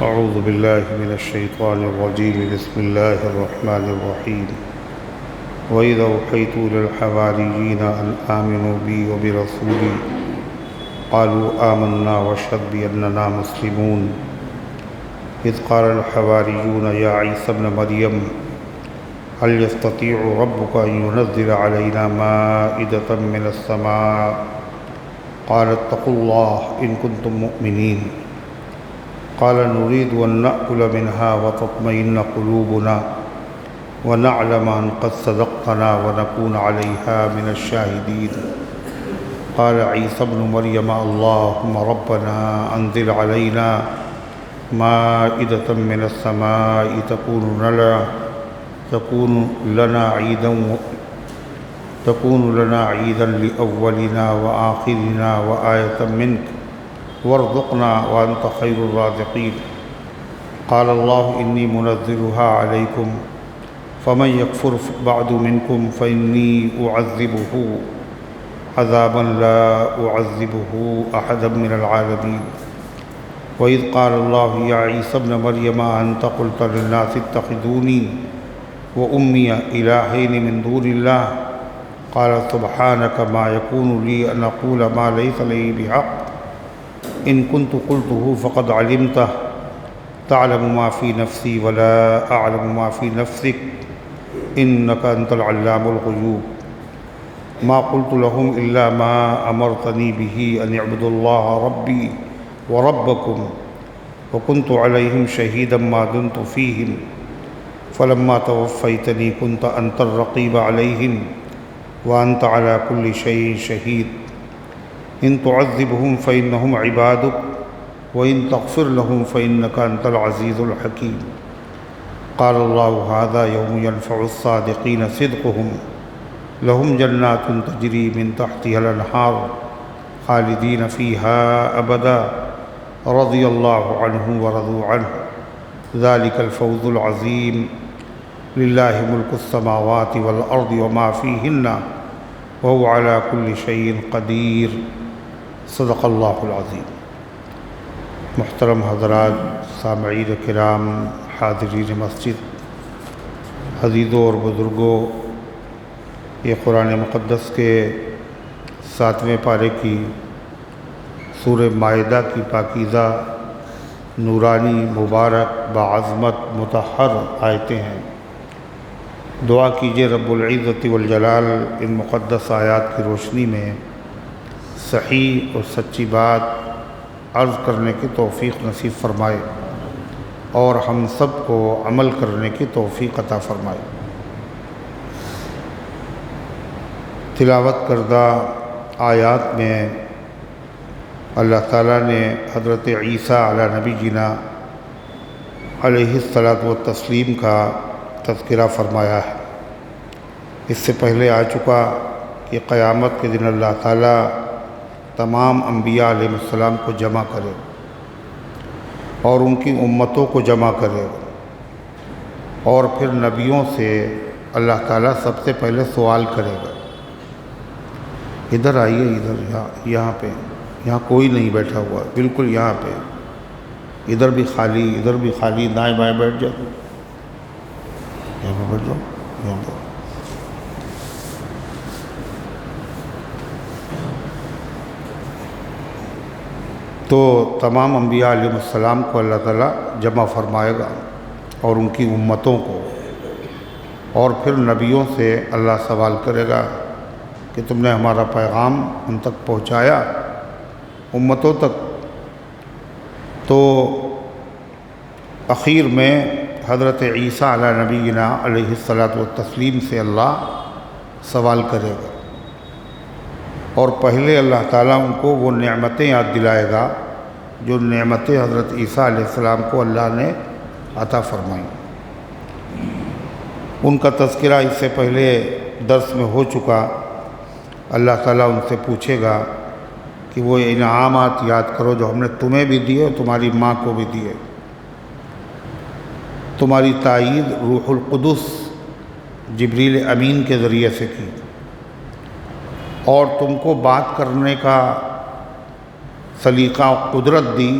أعوذ بالله من الشيطان الرجيم بسم الله الرحمن الرحيم وإذا أوحيت إلى الحواريين أن آمنوا بي وبرسولي قالوا آمنا واشهد بأننا مسلمون إذ قال الحواريون يا عيسى ابن مريم هل يستطيع ربك أن ينزل علينا مائدة من السماء قال اتقوا الله إن كنتم مؤمنين قال نريد أن نأكل منها وتطمئن قلوبنا ونعلم أن قد صدقتنا ونكون عليها من الشاهدين قال عيسى ابن مريم اللهم ربنا أنزل علينا مائدة من السماء تكون لنا عيدا لأولنا وآخرنا وآية منك وارزقنا وأنت خير الرازقين قال الله إني منزلها عليكم فمن يكفر بعد منكم فإني أعذبه عذابا لا أعذبه أحدا من العالمين وإذ قال الله يا عيسى ابن مريم أنت قلت للناس اتخذوني وأمي إلهين من دون الله قال سبحانك ما يكون لي أن أقول ما ليس لي بحق إن كنت قلته فقد علمته تعلم ما في نفسي ولا أعلم ما في نفسك إنك أنت العلام الغيوب ما قلت لهم إلا ما أمرتني به أن يعبدوا الله ربي وربكم وكنت عليهم شهيدا ما دمت فيهم فلما توفيتني كنت أنت الرقيب عليهم وأنت على كل شيء شهيد إن تعذبهم فإنهم عبادك وإن تغفر لهم فإنك أنت العزيز الحكيم قال الله هذا يوم ينفع الصادقين صدقهم لهم جنات تجري من تحتها الأنهار خالدين فيها أبدا رضي الله عنهم ورضوا عنه ذلك الفوز العظيم لله ملك السماوات والأرض وما فيهن وهو على كل شيء قدیر صدق اللہ العظیم۔ محترم حضرات، سامعین کرام، حاضرین مسجد، عزیزوں اور بزرگوں، یہ قرآن مقدس کے 7ویں پارے کی سورہ مائدہ کی پاکیزہ، نورانی، مبارک، بعظمت، مطہر آیتیں ہیں۔ دعا کیجئے رب العزت والجلال ان مقدس آیات کی روشنی میں صحیح اور سچی بات عرض کرنے کی توفیق نصیب فرمائے اور ہم سب کو عمل کرنے کی توفیق عطا فرمائے۔ تلاوت کردہ آیات میں اللہ تعالیٰ نے حضرت عیسیٰ علی نبینا علیہ الصلاۃ والتسلیم کا تذکرہ فرمایا ہے۔ اس سے پہلے آ چکا کہ قیامت کے دن اللہ تعالیٰ تمام انبیاء علیہ السلام کو جمع کرے اور ان کی امتوں کو جمع کرے اور پھر نبیوں سے اللہ تعالیٰ سب سے پہلے سوال کرے گا۔ ادھر آئیے، ادھر یہاں پہ، یہاں کوئی نہیں بیٹھا ہوا، بالکل یہاں پہ، ادھر بھی خالی، ادھر بھی خالی، دائیں بائیں بیٹھ جاؤ، یہاں پہ بیٹھ جاؤ، یہاں پہ۔ تو تمام انبیاء علیہ السلام کو اللہ تعالیٰ جمع فرمائے گا اور ان کی امتوں کو، اور پھر نبیوں سے اللہ سوال کرے گا کہ تم نے ہمارا پیغام ان تک پہنچایا، امتوں تک؟ تو اخیر میں حضرت عیسیٰ علی نبینا علیہ الصلاۃ والتسلیم سے اللہ سوال کرے گا، اور پہلے اللہ تعالیٰ ان کو وہ نعمتیں یاد دلائے گا جو نعمتیں حضرت عیسیٰ علیہ السلام کو اللہ نے عطا فرمائیں۔ ان کا تذکرہ اس سے پہلے درس میں ہو چکا۔ اللہ تعالیٰ ان سے پوچھے گا کہ وہ انعامات یاد کرو جو ہم نے تمہیں بھی دیے اور تمہاری ماں کو بھی دیے۔ تمہاری تائید روح القدس جبریل امین کے ذریعے سے کی، اور تم کو بات کرنے کا سلیقہ و قدرت دی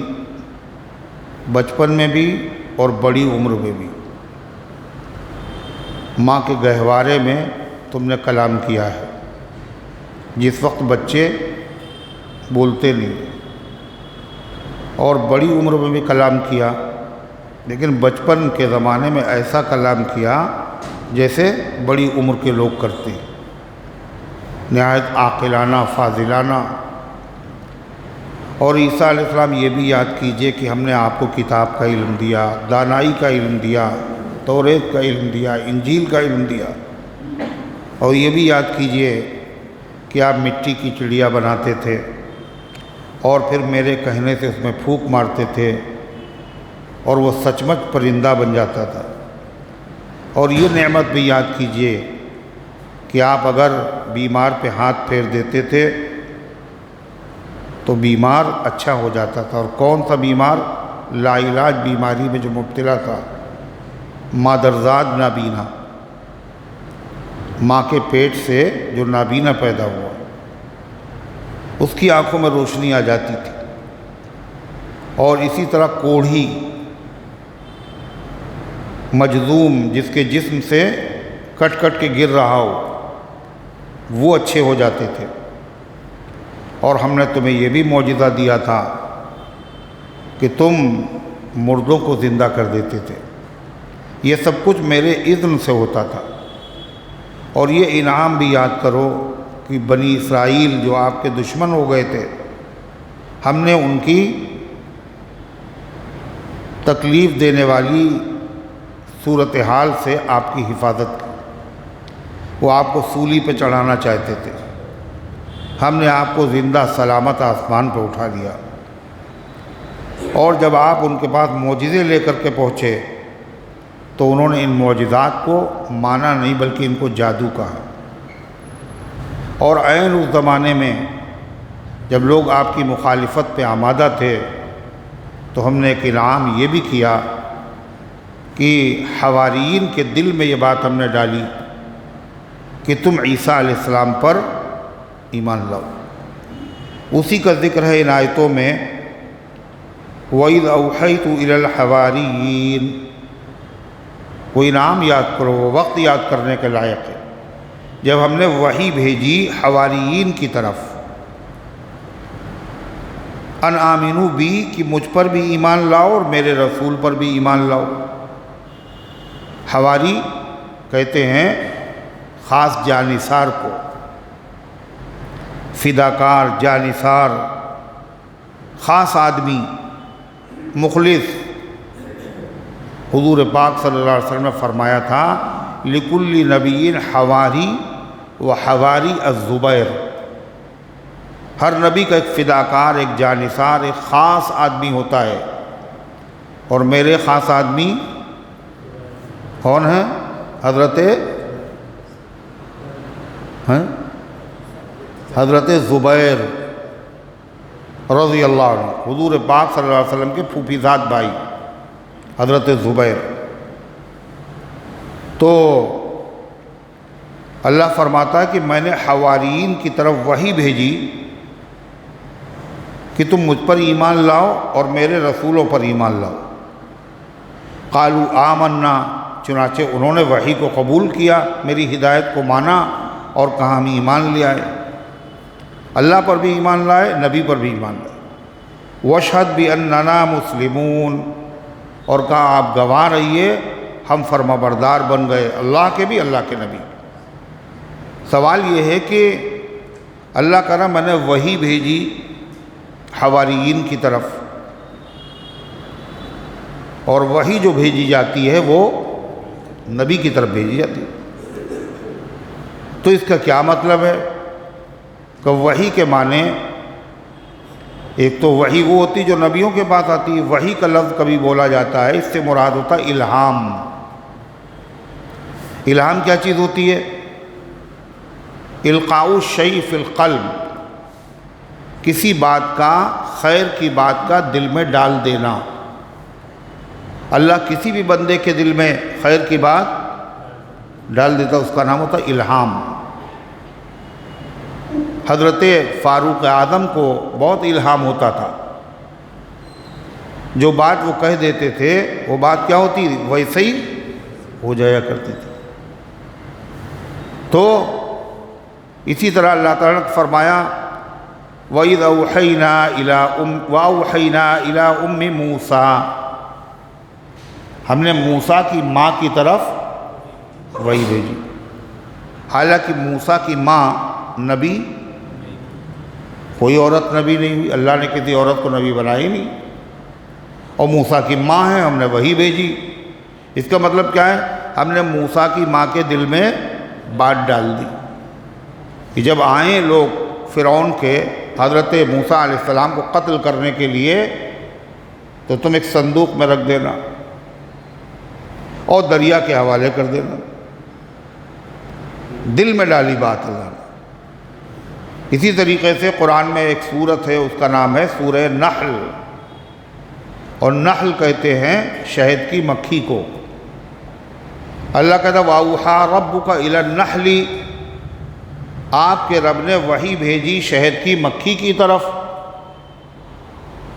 بچپن میں بھی اور بڑی عمر میں بھی ماں کے گہوارے میں تم نے کلام کیا ہے، جس وقت بچے بولتے نہیں، اور بڑی عمر میں بھی کلام کیا، لیکن بچپن کے زمانے میں ایسا کلام کیا جیسے بڑی عمر کے لوگ کرتے ہیں، نہایت عاقلانہ، فاضلانہ۔ اور عیسیٰ علیہ السلام یہ بھی یاد کیجئے کہ ہم نے آپ کو کتاب کا علم دیا، دانائی کا علم دیا، توریت کا علم دیا، انجیل کا علم دیا۔ اور یہ بھی یاد کیجئے کہ آپ مٹی کی چڑیا بناتے تھے اور پھر میرے کہنے سے اس میں پھونک مارتے تھے اور وہ سچ مچ پرندہ بن جاتا تھا۔ اور یہ نعمت بھی یاد کیجئے کہ آپ اگر بیمار پہ ہاتھ پھیر دیتے تھے تو بیمار اچھا ہو جاتا تھا۔ اور کون سا بیمار؟ لا علاج بیماری میں جو مبتلا تھا، مادرزاد نابینا، ماں کے پیٹ سے جو نابینا پیدا ہوا، اس کی آنکھوں میں روشنی آ جاتی تھی۔ اور اسی طرح کوڑھی، مجذوم، جس کے جسم سے کٹ کٹ کے گر رہا ہو، وہ اچھے ہو جاتے تھے۔ اور ہم نے تمہیں یہ بھی معجزہ دیا تھا کہ تم مردوں کو زندہ کر دیتے تھے۔ یہ سب کچھ میرے اذن سے ہوتا تھا۔ اور یہ انعام بھی یاد کرو کہ بنی اسرائیل جو آپ کے دشمن ہو گئے تھے، ہم نے ان کی تکلیف دینے والی صورتحال سے آپ کی حفاظت کی۔ وہ آپ کو سولی پہ چڑھانا چاہتے تھے، ہم نے آپ کو زندہ سلامت آسمان پہ اٹھا لیا۔ اور جب آپ ان کے پاس معجزے لے کر کے پہنچے تو انہوں نے ان معجزات کو مانا نہیں بلکہ ان کو جادو کہا۔ اور عین اس زمانے میں جب لوگ آپ کی مخالفت پہ آمادہ تھے تو ہم نے ایک انعام یہ بھی کیا کہ حواریین کے دل میں یہ بات ہم نے ڈالی کہ تم عیسیٰ علیہ السلام پر ایمان لاؤ۔ اسی کا ذکر ہے ان آیتوں میں، وَإِذْ أَوْحَيْتُ إِلَى الْحَوَارِيِّينَ۔ وہ انعام یاد کرو، وہ وقت یاد کرنے کے لائق ہے جب ہم نے وحی بھیجی حواریین کی طرف، ان آمنوا بی، کہ مجھ پر بھی ایمان لاؤ اور میرے رسول پر بھی ایمان لاؤ۔ حواری کہتے ہیں خاص جانثار کو، فداکار، جانثار، خاص آدمی، مخلص۔ حضور پاک صلی اللہ علیہ وسلم نے فرمایا تھا لِكُلِّ نَبِيٍّ حَوَارِي وَحَوَارِي الزُّبَيْرُ۔ ہر نبی کا ایک فداکار، ایک جانثار، ایک خاص آدمی ہوتا ہے، اور میرے خاص آدمی کون ہیں؟ حضرت زبیر رضی اللہ عنہ، حضور پاک صلی اللہ علیہ وسلم کے پھوپھی زاد بھائی حضرت زبیر۔ تو اللہ فرماتا ہے کہ میں نے حواریین کی طرف وحی بھیجی کہ تم مجھ پر ایمان لاؤ اور میرے رسولوں پر ایمان لاؤ۔ قالوا آمنا، چنانچہ انہوں نے وحی کو قبول کیا، میری ہدایت کو مانا اور کہا ہم ایمان لے آئے، اللہ پر بھی ایمان لائے، نبی پر بھی ایمان لائے۔ واشہد باننا مسلمون، اور کہا آپ گواہ رہیے ہم فرما بردار بن گئے، اللہ کے بھی، اللہ کے نبی۔ سوال یہ ہے کہ اللہ کہہ رہا میں نے وحی بھیجی حواریین کی طرف، اور وحی جو بھیجی جاتی ہے وہ نبی کی طرف بھیجی جاتی ہے، تو اس کا کیا مطلب ہے کہ وحی کے معنی ایک تو وحی وہ ہوتی جو نبیوں کے پاس آتی ہے، وحی کا لفظ کبھی بولا جاتا ہے، اس سے مراد ہوتا ہے الہام۔ الہام کیا چیز ہوتی ہے؟ القاء الشیء فی القلب، کسی بات کا، خیر کی بات کا دل میں ڈال دینا۔ اللہ کسی بھی بندے کے دل میں خیر کی بات ڈال دیتا، اس کا نام ہوتا ہے الہام۔ حضرت فاروق اعظم کو بہت الہام ہوتا تھا جو بات وہ کہہ دیتے تھے وہ بات کیا ہوتی ویسے ہی ہو جایا کرتی تھی۔ تو اسی طرح اللہ تعالیٰ نے فرمایا وَإِذْ أَوْحَيْنَا إِلَىٰ أُمِّ مُوسَىٰ، ہم نے موسیٰ کی ماں کی طرف وحی بھیجی۔ حالانکہ موسیٰ کی ماں نبی، کوئی عورت نبی نہیں ہوئی، اللہ نے کسی عورت کو نبی بنایا ہی نہیں، اور موسیٰ کی ماں ہے، ہم نے وحی بھیجی۔ اس کا مطلب کیا ہے؟ ہم نے موسیٰ کی ماں کے دل میں بات ڈال دی کہ جب آئیں لوگ فرعون کے حضرت موسیٰ علیہ السلام کو قتل کرنے کے لیے تو تم ایک صندوق میں رکھ دینا اور دریا کے حوالے کر دینا۔ دل میں ڈالی بات اللہ نے۔ اسی طریقے سے قرآن میں ایک سورت ہے، اس کا نام ہے سورہ نحل، اور نحل کہتے ہیں شہد کی مکھی کو۔ اللہ کہتا ہے وَأَوْحَىٰ رَبُّكَ إِلَى النَّحْلِ، آپ کے رب نے وحی بھیجی شہد کی مکھی کی طرف۔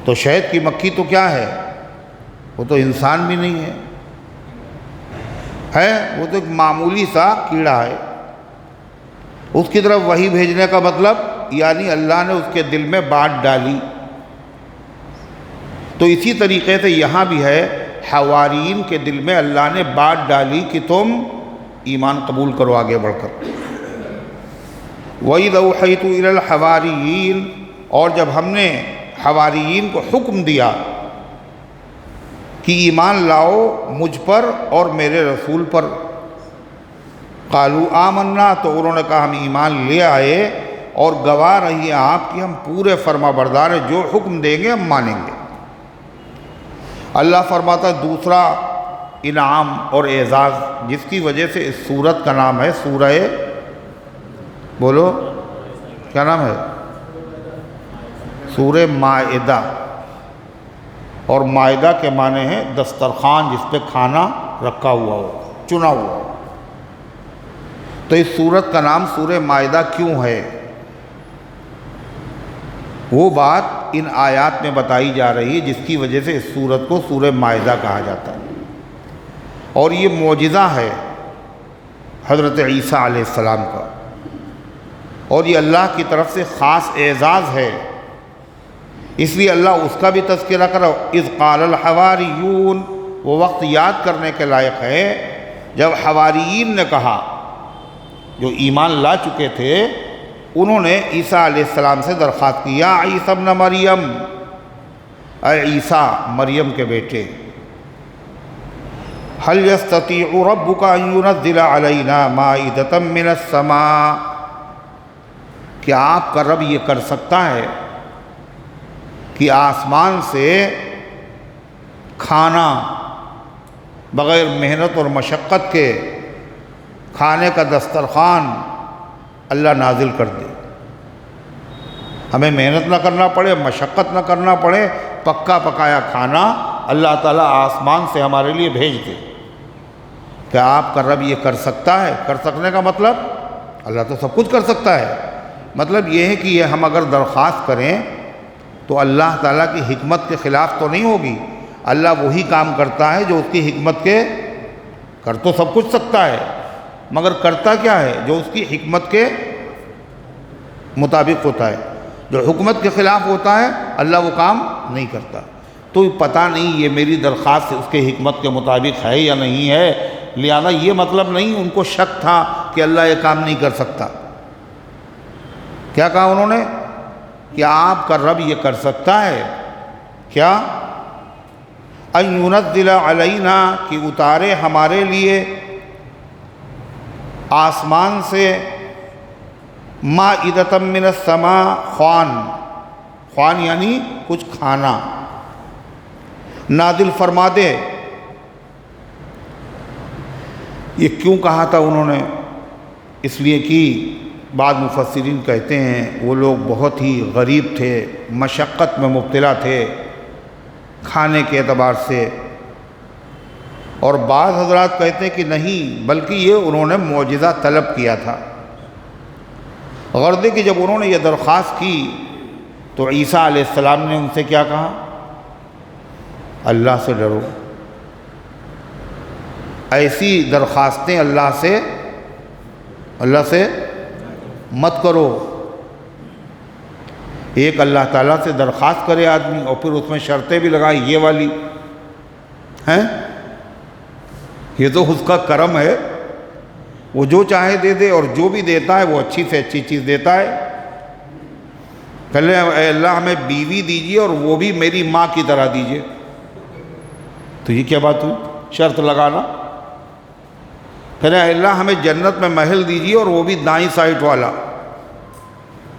تو شہد کی مکھی تو کیا ہے؟ وہ تو انسان بھی نہیں ہے، وہ تو ایک معمولی سا کیڑا ہے۔ اس کی طرف وحی بھیجنے کا مطلب یعنی اللہ نے اس کے دل میں بات ڈالی۔ تو اسی طریقے سے یہاں بھی ہے، حواریین کے دل میں اللہ نے بات ڈالی کہ تم ایمان قبول کرو آگے بڑھ کر۔ وَإِذْ أَوْحَيْتُ إِلَى الْحَوَارِيِّينَ، اور جب ہم نے حواریین کو حکم دیا کہ ایمان لاؤ مجھ پر اور میرے رسول پر، قالوا آمنا، تو انہوں نے کہا ہم ایمان لے آئے اور گواہ رہی آپ کہ ہم پورے فرما بردار ہیں، جو حکم دیں گے ہم مانیں گے۔ اللہ فرماتا ہے دوسرا انعام اور اعزاز جس کی وجہ سے اس سورت کا نام ہے سورہ، بولو کیا نام ہے؟ سورہ مائدہ، اور مائدہ کے معنی ہے دسترخوان جس پہ کھانا رکھا ہوا ہو، چنا ہوا ہو۔ تو اس سورت کا نام سورہ مائدہ کیوں ہے؟ وہ بات ان آیات میں بتائی جا رہی ہے جس کی وجہ سے اس سورت کو سورہ مائدہ کہا جاتا ہے، اور یہ معجزہ ہے حضرت عیسیٰ علیہ السلام کا، اور یہ اللہ کی طرف سے خاص اعزاز ہے۔ اس لیے اللہ اس کا بھی تذکرہ کرو، اذ قال الحواریون، وہ وقت یاد کرنے کے لائق ہے جب حواریین نے کہا، جو ایمان لا چکے تھے، انہوں نے عیسیٰ علیہ السلام سے درخواست کی یا عیسیٰ ابن مریم، اے عیسیٰ مریم کے بیٹے، هل يستطيع ربك ان ينزل علينا مائدة من السماء، کیا آپ کا رب یہ کر سکتا ہے کہ آسمان سے کھانا بغیر محنت اور مشقت کے کھانے کا دسترخوان اللہ نازل کر دے، ہمیں محنت نہ کرنا پڑے، مشقت نہ کرنا پڑے، پکا پکایا کھانا اللہ تعالیٰ آسمان سے ہمارے لیے بھیج دے۔ کیا آپ کا رب یہ کر سکتا ہے؟ کر سکنے کا مطلب اللہ تو سب کچھ کر سکتا ہے، مطلب یہ ہے کہ یہ ہم اگر درخواست کریں تو اللہ تعالیٰ کی حکمت کے خلاف تو نہیں ہوگی۔ اللہ وہی کام کرتا ہے جو اس کی حکمت کے، کر تو سب کچھ سکتا ہے مگر کرتا کیا ہے؟ جو اس کی حکمت کے مطابق ہوتا ہے۔ جو حکمت کے خلاف ہوتا ہے اللہ وہ کام نہیں کرتا۔ تو پتہ نہیں یہ میری درخواست اس کے حکمت کے مطابق ہے یا نہیں ہے، لہذا یہ مطلب نہیں ان کو شک تھا کہ اللہ یہ کام نہیں کر سکتا۔ کیا کہا انہوں نے؟ کہ آپ کا رب یہ کر سکتا ہے کیا؟ ان ينزل علینا، کہ اتارے ہمارے لیے آسمان سے مائدۃ من السماء، خوان یعنی کچھ کھانا نازل فرما دے۔ یہ کیوں کہا تھا انہوں نے؟ اس لیے کہ بعض مفسرین کہتے ہیں وہ لوگ بہت ہی غریب تھے، مشقت میں مبتلا تھے کھانے کے اعتبار سے، اور بعض حضرات کہتے ہیں کہ نہیں، بلکہ یہ انہوں نے معجزہ طلب کیا تھا۔ غرض کہ جب انہوں نے یہ درخواست کی تو عیسیٰ علیہ السلام نے ان سے کیا کہا؟ اللہ سے ڈرو۔ ایسی درخواستیں اللہ سے مت کرو۔ ایک اللہ تعالیٰ سے درخواست کرے آدمی اور پھر اس میں شرطیں بھی لگائیں یہ والی ہیں، یہ تو اس کا کرم ہے، وہ جو چاہے دے دے، اور جو بھی دیتا ہے وہ اچھی سے اچھی چیز دیتا ہے۔ پہلے اے اللہ ہمیں بیوی دیجیے اور وہ بھی میری ماں کی طرح دیجیے، تو یہ کیا بات ہوئی شرط لگانا؟ پھر اے اللہ ہمیں جنت میں محل دیجیے اور وہ بھی دائیں سائٹ والا،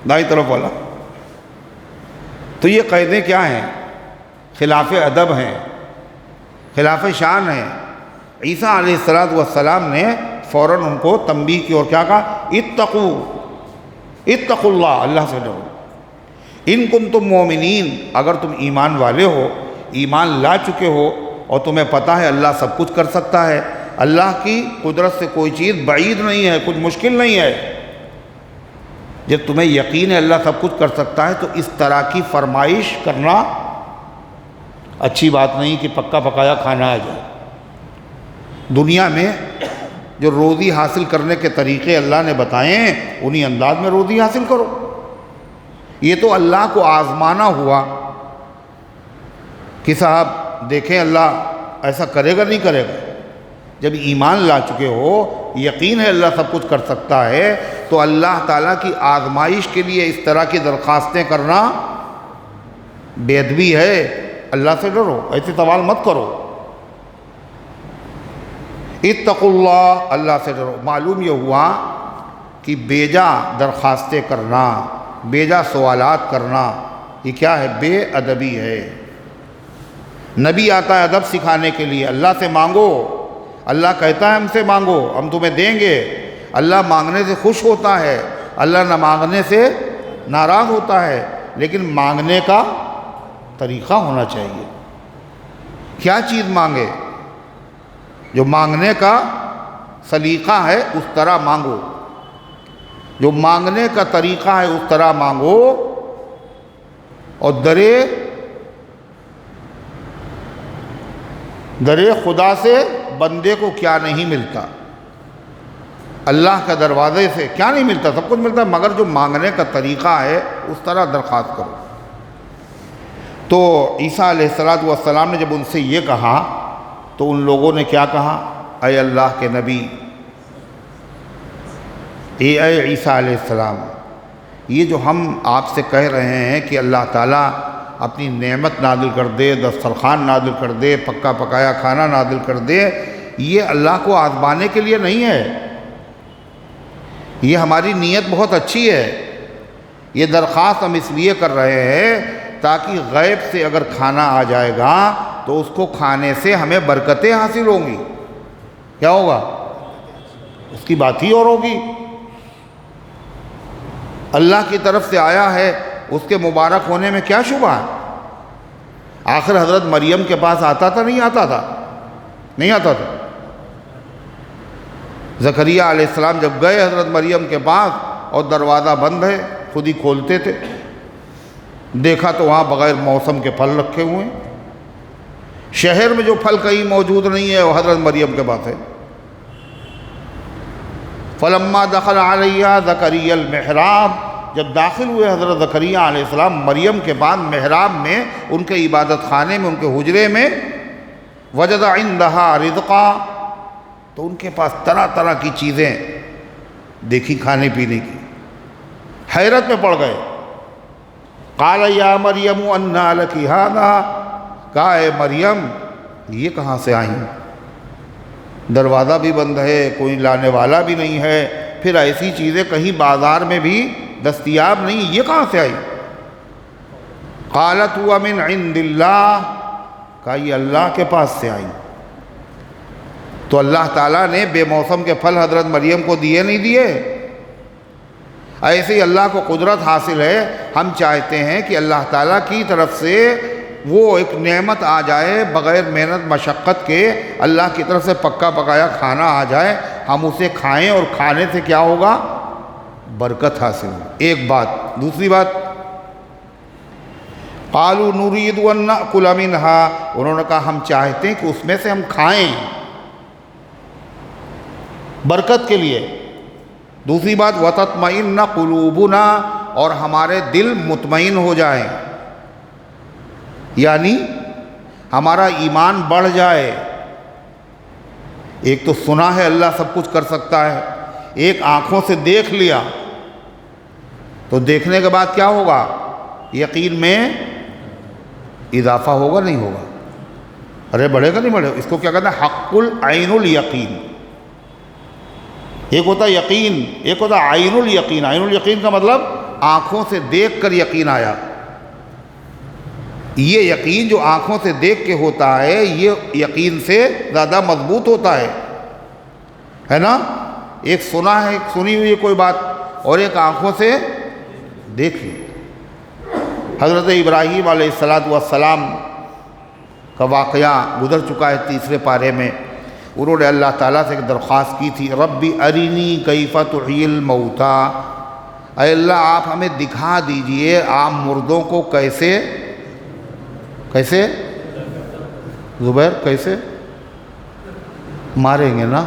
دائیں طرف والا، تو یہ قیدیں کیا ہیں؟ خلاف ادب ہیں، خلاف شان ہیں۔ عیسیٰ علیہ السلام نے فوراً ان کو تنبیہ کی اور کیا کہا؟ اتقوا اللہ، اللہ سے ڈرو، ان کنتم مومنین، اگر تم ایمان والے ہو، ایمان لا چکے ہو اور تمہیں پتہ ہے اللہ سب کچھ کر سکتا ہے، اللہ کی قدرت سے کوئی چیز بعید نہیں ہے، کچھ مشکل نہیں ہے، جب تمہیں یقین ہے اللہ سب کچھ کر سکتا ہے تو اس طرح کی فرمائش کرنا اچھی بات نہیں کہ پکا پکایا کھانا آ جائے۔ دنیا میں جو روزی حاصل کرنے کے طریقے اللہ نے بتائے ہیں انہی انداز میں روزی حاصل کرو۔ یہ تو اللہ کو آزمانا ہوا کہ صاحب دیکھیں اللہ ایسا کرے گا نہیں کرے گا۔ جب ایمان لا چکے ہو، یقین ہے اللہ سب کچھ کر سکتا ہے، تو اللہ تعالیٰ کی آزمائش کے لیے اس طرح کی درخواستیں کرنا بے ادبی ہے۔ اللہ سے ڈرو، ایسے سوال مت کرو۔ اتقوا اللہ، اللہ سے ڈرو۔ معلوم یہ ہوا کہ بیجا درخواستیں کرنا، بیجا سوالات کرنا، یہ کیا ہے؟ بے ادبی ہے۔ نبی آتا ہے ادب سکھانے کے لیے، اللہ سے مانگو، اللہ کہتا ہے ہم سے مانگو ہم تمہیں دیں گے۔ اللہ مانگنے سے خوش ہوتا ہے، اللہ نہ مانگنے سے ناراض ہوتا ہے، لیکن مانگنے کا طریقہ ہونا چاہیے۔ کیا چیز مانگے؟ جو مانگنے کا سلیقہ ہے اس طرح مانگو، جو مانگنے کا طریقہ ہے اس طرح مانگو، اور درے خدا سے بندے کو کیا نہیں ملتا؟ اللہ کا دروازے سے کیا نہیں ملتا؟ سب کچھ ملتا ہے، مگر جو مانگنے کا طریقہ ہے اس طرح درخواست کرو۔ تو عیسیٰ علیہ السلام نے جب ان سے یہ کہا تو ان لوگوں نے کیا کہا؟ اے اللہ کے نبی، اے عیسیٰ علیہ السلام، یہ جو ہم آپ سے کہہ رہے ہیں کہ اللہ تعالیٰ اپنی نعمت نازل کر دے، دسترخوان نازل کر دے، پکا پکایا کھانا نازل کر دے، یہ اللہ کو آزمانے کے لیے نہیں ہے، یہ ہماری نیت بہت اچھی ہے۔ یہ درخواست ہم اس لیے کر رہے ہیں تاکہ غیب سے اگر کھانا آ جائے گا تو اس کو کھانے سے ہمیں برکتیں حاصل ہوں گی۔ کیا ہوگا؟ اس کی بات ہی اور ہوگی۔ اللہ کی طرف سے آیا ہے، اس کے مبارک ہونے میں کیا شبہ ہے؟ آخر حضرت مریم کے پاس آتا تھا نہیں آتا تھا؟ نہیں آتا تھا۔ زکریا علیہ السلام جب گئے حضرت مریم کے پاس اور دروازہ بند ہے، خود ہی کھولتے تھے، دیکھا تو وہاں بغیر موسم کے پھل رکھے ہوئے ہیں۔ شہر میں جو پھل کہیں موجود نہیں ہے وہ حضرت مریم کے پاس ہے۔ فلما دخل علیہ زکریا المحراب، جب داخل ہوئے حضرت زکریا علیہ السلام مریم کے بعد محراب میں، ان کے عبادت خانے میں، ان کے حجرے میں، وجد عندہا رزقا، تو ان کے پاس طرح طرح کی چیزیں دیکھی کھانے پینے کی، حیرت میں پڑ گئے۔ قال یا مریم انا لکی ھذا، کہا اے مریم یہ کہاں سے آئیں؟ دروازہ بھی بند ہے، کوئی لانے والا بھی نہیں ہے، پھر ایسی چیزیں کہیں بازار میں بھی دستیاب نہیں، یہ کہاں سے آئی؟ قالت هو من عند اللہ، کہا یہ اللہ کے پاس سے آئی۔ تو اللہ تعالیٰ نے بے موسم کے پھل حضرت مریم کو دیے نہیں دیے؟ ایسے ہی اللہ کو قدرت حاصل ہے، ہم چاہتے ہیں کہ اللہ تعالیٰ کی طرف سے وہ ایک نعمت آ جائے بغیر محنت مشقت کے، اللہ کی طرف سے پکا پکایا کھانا آ جائے، ہم اسے کھائیں اور کھانے سے کیا ہوگا؟ برکت حاصل ہو۔ ایک بات۔ دوسری بات، قالوا نريد ان ناكل منها، انہوں نے کہا ہم چاہتے ہیں کہ اس میں سے ہم کھائیں برکت کے لیے۔ دوسری بات وتطمئن قلوبنا، اور ہمارے دل مطمئن ہو جائیں، یعنی ہمارا ایمان بڑھ جائے۔ ایک تو سنا ہے اللہ سب کچھ کر سکتا ہے، ایک آنکھوں سے دیکھ لیا، تو دیکھنے کے بعد کیا ہوگا؟ یقین میں اضافہ ہوگا نہیں ہوگا؟ ارے بڑھے گا نہیں بڑھے گا؟ اس کو کیا کہتے ہیں؟ حق العین الیقین۔ ایک ہوتا یقین، ایک ہوتا عین الیقین۔ عین الیقین کا مطلب آنکھوں سے دیکھ کر یقین آیا۔ یہ یقین جو آنکھوں سے دیکھ کے ہوتا ہے، یہ یقین سے زیادہ مضبوط ہوتا ہے نا؟ ایک سنا ہے، ایک سنی ہوئی ہے کوئی بات، اور ایک آنکھوں سے دیکھی۔ حضرت ابراہیم علیہ السلام کا واقعہ گزر چکا ہے 3 پارے میں۔ انہوں نے اللہ تعالیٰ سے ایک درخواست کی تھی، ربی ارینی کیف تحیی الموتیٰ، اے اللہ آپ ہمیں دکھا دیجئے آپ مردوں کو کیسے زبیر کیسے ماریں گے نا؟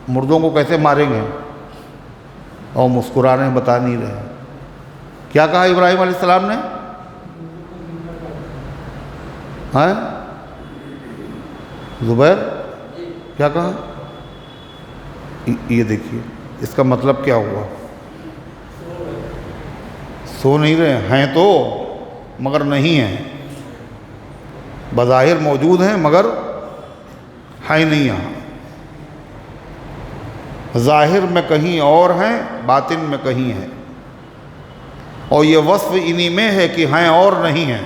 مردوں کو کیسے ماریں گے؟ اور مسکرا رہے ہیں، بتا نہیں رہے۔ کیا کہا ابراہیم علیہ السلام نے؟ ہاں زبیر کیا کہا؟ یہ دیکھیے اس کا مطلب کیا ہوا؟ سو نہیں رہے ہیں تو مگر نہیں ہیں، بظاہر موجود ہیں مگر ہیں نہیں یہاں، ظاہر میں کہیں اور ہیں، باطن میں کہیں ہیں، اور یہ وصف انہی میں ہے کہ ہیں اور نہیں ہیں۔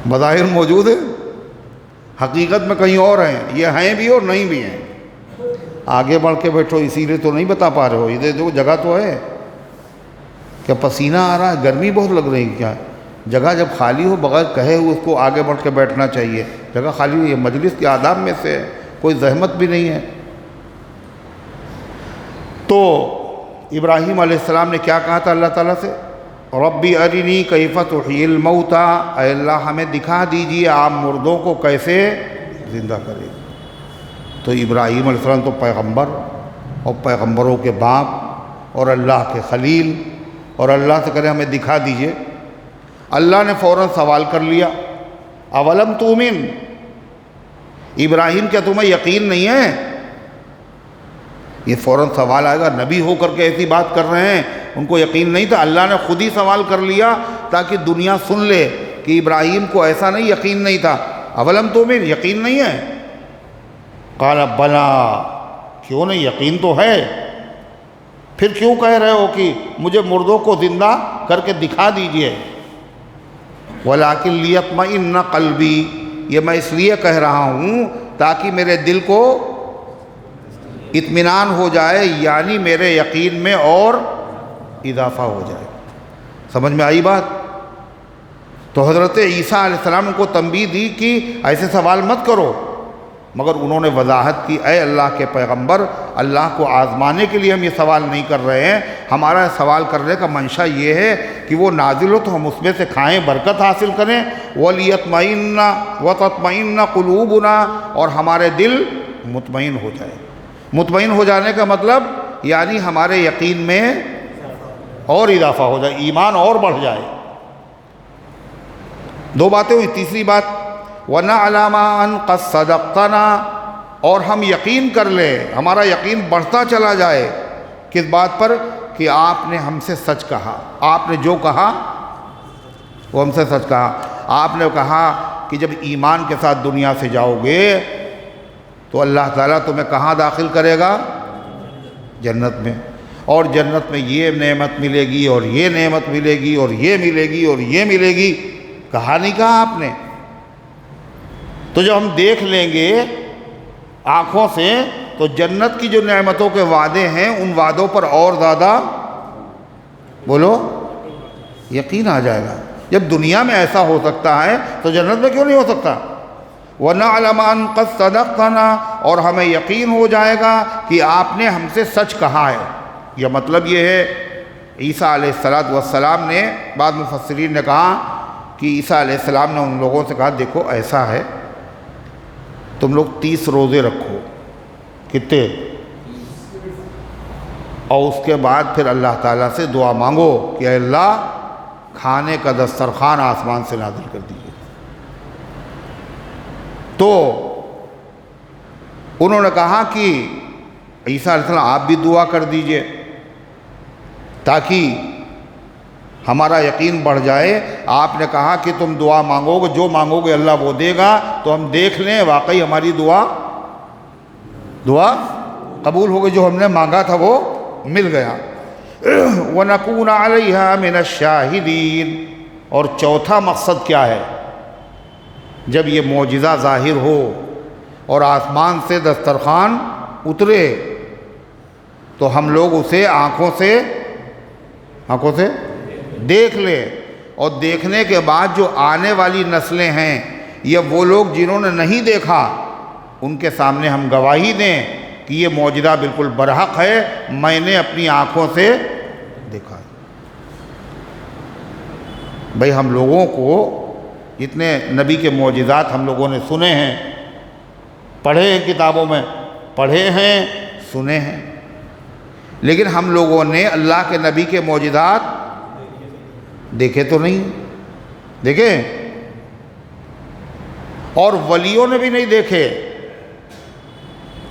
بظاہر موجود ہے، حقیقت میں کہیں اور ہیں، یہ ہیں بھی اور نہیں بھی ہیں۔ آگے بڑھ کے بیٹھو، اسی لیے تو نہیں بتا پا رہے ہو۔ ادھر جو جگہ تو ہے، کیا پسینہ آ رہا ہے؟ گرمی بہت لگ رہی ہے کیا؟ جگہ جب خالی ہو بغیر کہے ہوئے اس کو آگے بڑھ کے بیٹھنا چاہیے۔ جگہ خالی ہوئی ہے، مجلس کے آداب میں سے ہے، کوئی زحمت بھی نہیں ہے۔ تو ابراہیم علیہ السلام نے کیا کہا تھا اللہ تعالیٰ سے؟ ربی ارینی کیف تحیی الموتیٰ، اے اللہ ہمیں دکھا دیجئے آپ مردوں کو کیسے زندہ کریں۔ تو ابراہیم علیہ السلام تو پیغمبر اور پیغمبروں کے باپ اور اللہ کے خلیل، اور اللہ سے کرے ہمیں دکھا دیجئے۔ اللہ نے فوراً سوال کر لیا، اولم تؤمن، ابراہیم کیا تمہیں یقین نہیں ہے؟ یہ فوراً سوال آئے گا، نبی ہو کر کے ایسی بات کر رہے ہیں، ان کو یقین نہیں تھا۔ اللہ نے خود ہی سوال کر لیا تاکہ دنیا سن لے کہ ابراہیم کو ایسا نہیں یقین نہیں تھا۔ اولم تؤمن، یقین نہیں ہے؟ قال بلا، کیوں نہیں، یقین تو ہے، پھر کیوں کہہ رہے ہو کہ مجھے مردوں کو زندہ کر کے دکھا دیجئے؟ ولیکن لیطمئن قلبی، یہ میں اس لیے کہہ رہا ہوں تاکہ میرے دل کو اطمینان ہو جائے، یعنی میرے یقین میں اور اضافہ ہو جائے۔ سمجھ میں آئی بات؟ تو حضرت عیسیٰ علیہ السلام ان کو تنبیہ دی کہ ایسے سوال مت کرو، مگر انہوں نے وضاحت کی، اے اللہ کے پیغمبر، اللہ کو آزمانے کے لیے ہم یہ سوال نہیں کر رہے ہیں، ہمارا سوال کرنے کا منشا یہ ہے کہ وہ نازل ہو تو ہم اس میں سے کھائیں، برکت حاصل کریں، وَلِيَطْمَئِنَّ وَتَطْمَئِنَّ قُلُوبُنَا، اور ہمارے دل مطمئن ہو جائے۔ مطمئن ہو جانے کا مطلب یعنی ہمارے یقین میں اور اضافہ ہو جائے، ایمان اور بڑھ جائے۔ دو باتیں ہوئی، تیسری بات وَنَعْلَمَ أَنْ قَدْ صَدَقْتَنَا، اور ہم یقین کر لیں، ہمارا یقین بڑھتا چلا جائے، کس بات پر؟ کہ آپ نے ہم سے سچ کہا، آپ نے جو کہا وہ ہم سے سچ کہا۔ آپ نے کہا کہ جب ایمان کے ساتھ دنیا سے جاؤ گے تو اللہ تعالیٰ تمہیں کہاں داخل کرے گا؟ جنت میں، اور جنت میں یہ نعمت ملے گی اور یہ نعمت ملے گی اور یہ ملے گی اور یہ ملے گی، کہا نہیں کہا آپ نے؟ تو جب ہم دیکھ لیں گے آنکھوں سے تو جنت کی جو نعمتوں کے وعدے ہیں ان وعدوں پر اور زیادہ بولو یقین آ جائے گا۔ جب دنیا میں ایسا ہو سکتا ہے تو جنت میں کیوں نہیں ہو سکتا؟ وَنَعْلَمَ أَنْ قَدْ صَدَقْتَنَا، اور ہمیں یقین ہو جائے گا کہ آپ نے ہم سے سچ کہا ہے۔ یہ مطلب یہ ہے عیسیٰ علیہ السلام نے، بعض مفسرین نے کہا کہ عیسیٰ علیہ السلام نے ان لوگوں سے کہا دیکھو ایسا ہے تم لوگ 30 روزے رکھو، کتنے، اور اس کے بعد پھر اللہ تعالیٰ سے دعا مانگو کہ اے اللہ کھانے کا دسترخوان آسمان سے نازل کر دیجیے۔ تو انہوں نے کہا کہ عیسیٰ علیہ السلام آپ بھی دعا کر دیجئے تاکہ ہمارا یقین بڑھ جائے۔ آپ نے کہا کہ تم دعا مانگو گے، جو مانگو گے اللہ وہ دے گا، تو ہم دیکھ لیں واقعی ہماری دعا قبول ہو گئی، جو ہم نے مانگا تھا وہ مل گیا۔ وَنَكُونَ عَلَيْهَا مِنَ الشَّاهِدِينَ۔ اور چوتھا مقصد کیا ہے؟ جب یہ معجزہ ظاہر ہو اور آسمان سے دسترخوان اترے تو ہم لوگ اسے آنکھوں سے دیکھ لیں، اور دیکھنے کے بعد جو آنے والی نسلیں ہیں یا وہ لوگ جنہوں نے نہیں دیکھا ان کے سامنے ہم گواہی دیں کہ یہ معجزہ بالکل برحق ہے، میں نے اپنی آنکھوں سے دیکھا۔ بھئی ہم لوگوں کو اتنے نبی کے معجزات ہم لوگوں نے سنے ہیں، پڑھے ہیں کتابوں میں، پڑھے ہیں، سنے ہیں، لیکن ہم لوگوں نے اللہ کے نبی کے معجزات دیکھے تو نہیں، دیکھے، اور ولیوں نے بھی نہیں دیکھے،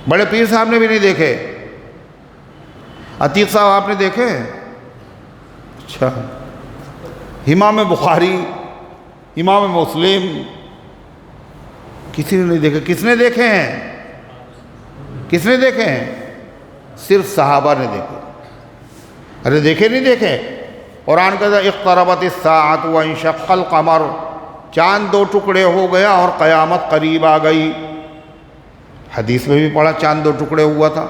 بڑے پیر صاحب نے بھی نہیں دیکھے، عتیق صاحب آپ نے دیکھے؟ اچھا، امام بخاری، امام مسلم، کسی نے نہیں دیکھے۔ کس نے دیکھے ہیں؟ کس نے دیکھے ہیں؟ صرف صحابہ نے دیکھے۔ ارے دیکھے نہیں دیکھے؟ قرآن کہتا ہے اقتربت الساعۃ وانشق القمر، چاند 2 ٹکڑے ہو گیا اور قیامت قریب آ گئی۔ حدیث میں بھی پڑھا چاند 2 ٹکڑے ہوا تھا،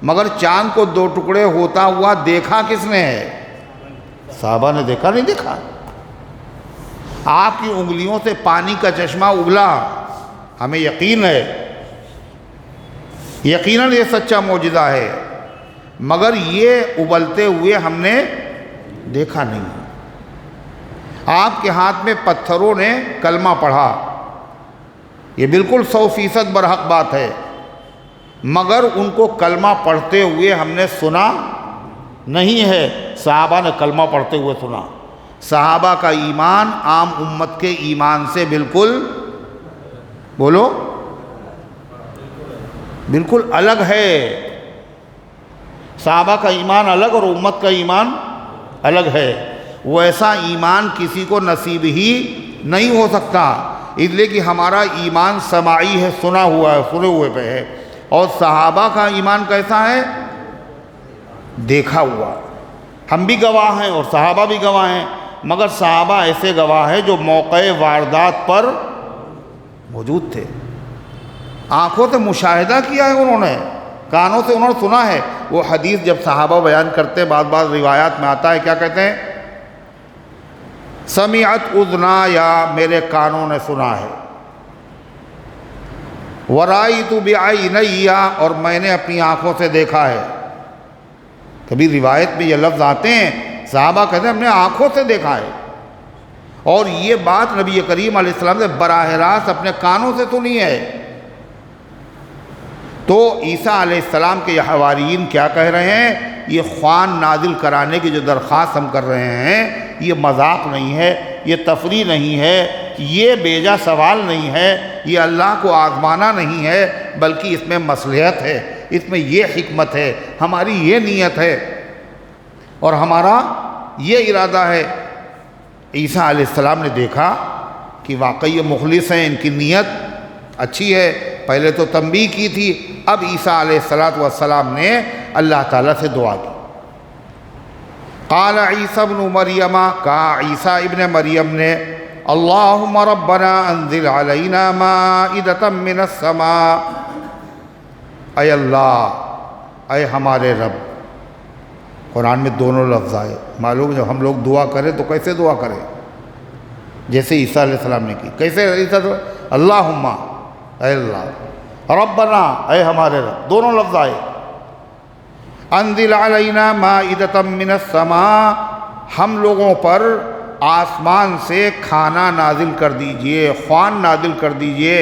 مگر چاند کو 2 ٹکڑے ہوتا ہوا دیکھا کس نے ہے؟ صحابہ نے دیکھا، نہیں دیکھا؟ آپ کی انگلیوں سے پانی کا چشمہ ابلا، ہمیں یقین ہے، یقیناً یہ سچا معجزہ ہے، مگر یہ ابلتے ہوئے ہم نے دیکھا نہیں۔ آپ کے ہاتھ میں پتھروں نے کلمہ پڑھا، یہ بالکل 100% برحق بات ہے، مگر ان کو کلمہ پڑھتے ہوئے ہم نے سنا نہیں ہے۔ صحابہ نے کلمہ پڑھتے ہوئے سنا۔ صحابہ کا ایمان عام امت کے ایمان سے بالکل، بولو، بالکل الگ ہے۔ صحابہ کا ایمان الگ اور امت کا ایمان الگ ہے۔ وہ ایسا ایمان کسی کو نصیب ہی نہیں ہو سکتا، اس لیے کہ ہمارا ایمان سماعی ہے، سنا ہوا ہے، سنے ہوئے پہ ہے، اور صحابہ کا ایمان کیسا ہے؟ دیکھا ہوا۔ ہم بھی گواہ ہیں اور صحابہ بھی گواہ ہیں، مگر صحابہ ایسے گواہ ہیں جو موقع واردات پر موجود تھے، آنکھوں سے مشاہدہ کیا ہے انہوں نے، کانوں سے انہوں نے سنا ہے۔ وہ حدیث جب صحابہ بیان کرتے ہیں، بعض روایات میں آتا ہے، کیا کہتے ہیں؟ سمعت اذنایا، میرے کانوں نے سنا ہے، ورأیت بعینی، اور میں نے اپنی آنکھوں سے دیکھا ہے۔ کبھی روایت میں یہ لفظ آتے ہیں، صحابہ کہتے ہیں ہم نے آنکھوں سے دیکھا ہے، اور یہ بات نبی کریم علیہ السلام نے براہ راست اپنے کانوں سے سنی ہے۔ تو عیسیٰ علیہ السلام کے یہ حواریین کیا کہہ رہے ہیں؟ یہ خوان نازل کرانے کی جو درخواست ہم کر رہے ہیں، یہ مذاق نہیں ہے، یہ تفریح نہیں ہے، یہ بیجا سوال نہیں ہے، یہ اللہ کو آزمانا نہیں ہے، بلکہ اس میں مصلحت ہے، اس میں یہ حکمت ہے، ہماری یہ نیت ہے اور ہمارا یہ ارادہ ہے۔ عیسیٰ علیہ السلام نے دیکھا کہ واقعی یہ مخلص ہیں، ان کی نیت اچھی ہے، پہلے تو تنبیہ کی تھی، اب عیسیٰ علیہ السلام نے اللہ تعالیٰ سے دعا کی۔ قال عیسیٰ ابن مریم، کہا عیسیٰ ابن مریم نے، اللہم ربنا انزل علینا مائدۃ من السماء، اے اللہ، اے ہمارے رب۔ قرآن میں دونوں لفظ آئے، معلوم جب ہم لوگ دعا کریں تو کیسے دعا کریں؟ جیسے عیسیٰ علیہ السلام نے کی، کیسے عیسیٰ؟ اللہم، اے اللہ، ربنا، اے ہمارے رب، دونوں لفظ آئے۔ انزل علینا مائدۃ من السماء، ہم لوگوں پر آسمان سے کھانا نازل کر دیجئے، خوان نازل کر دیجئے،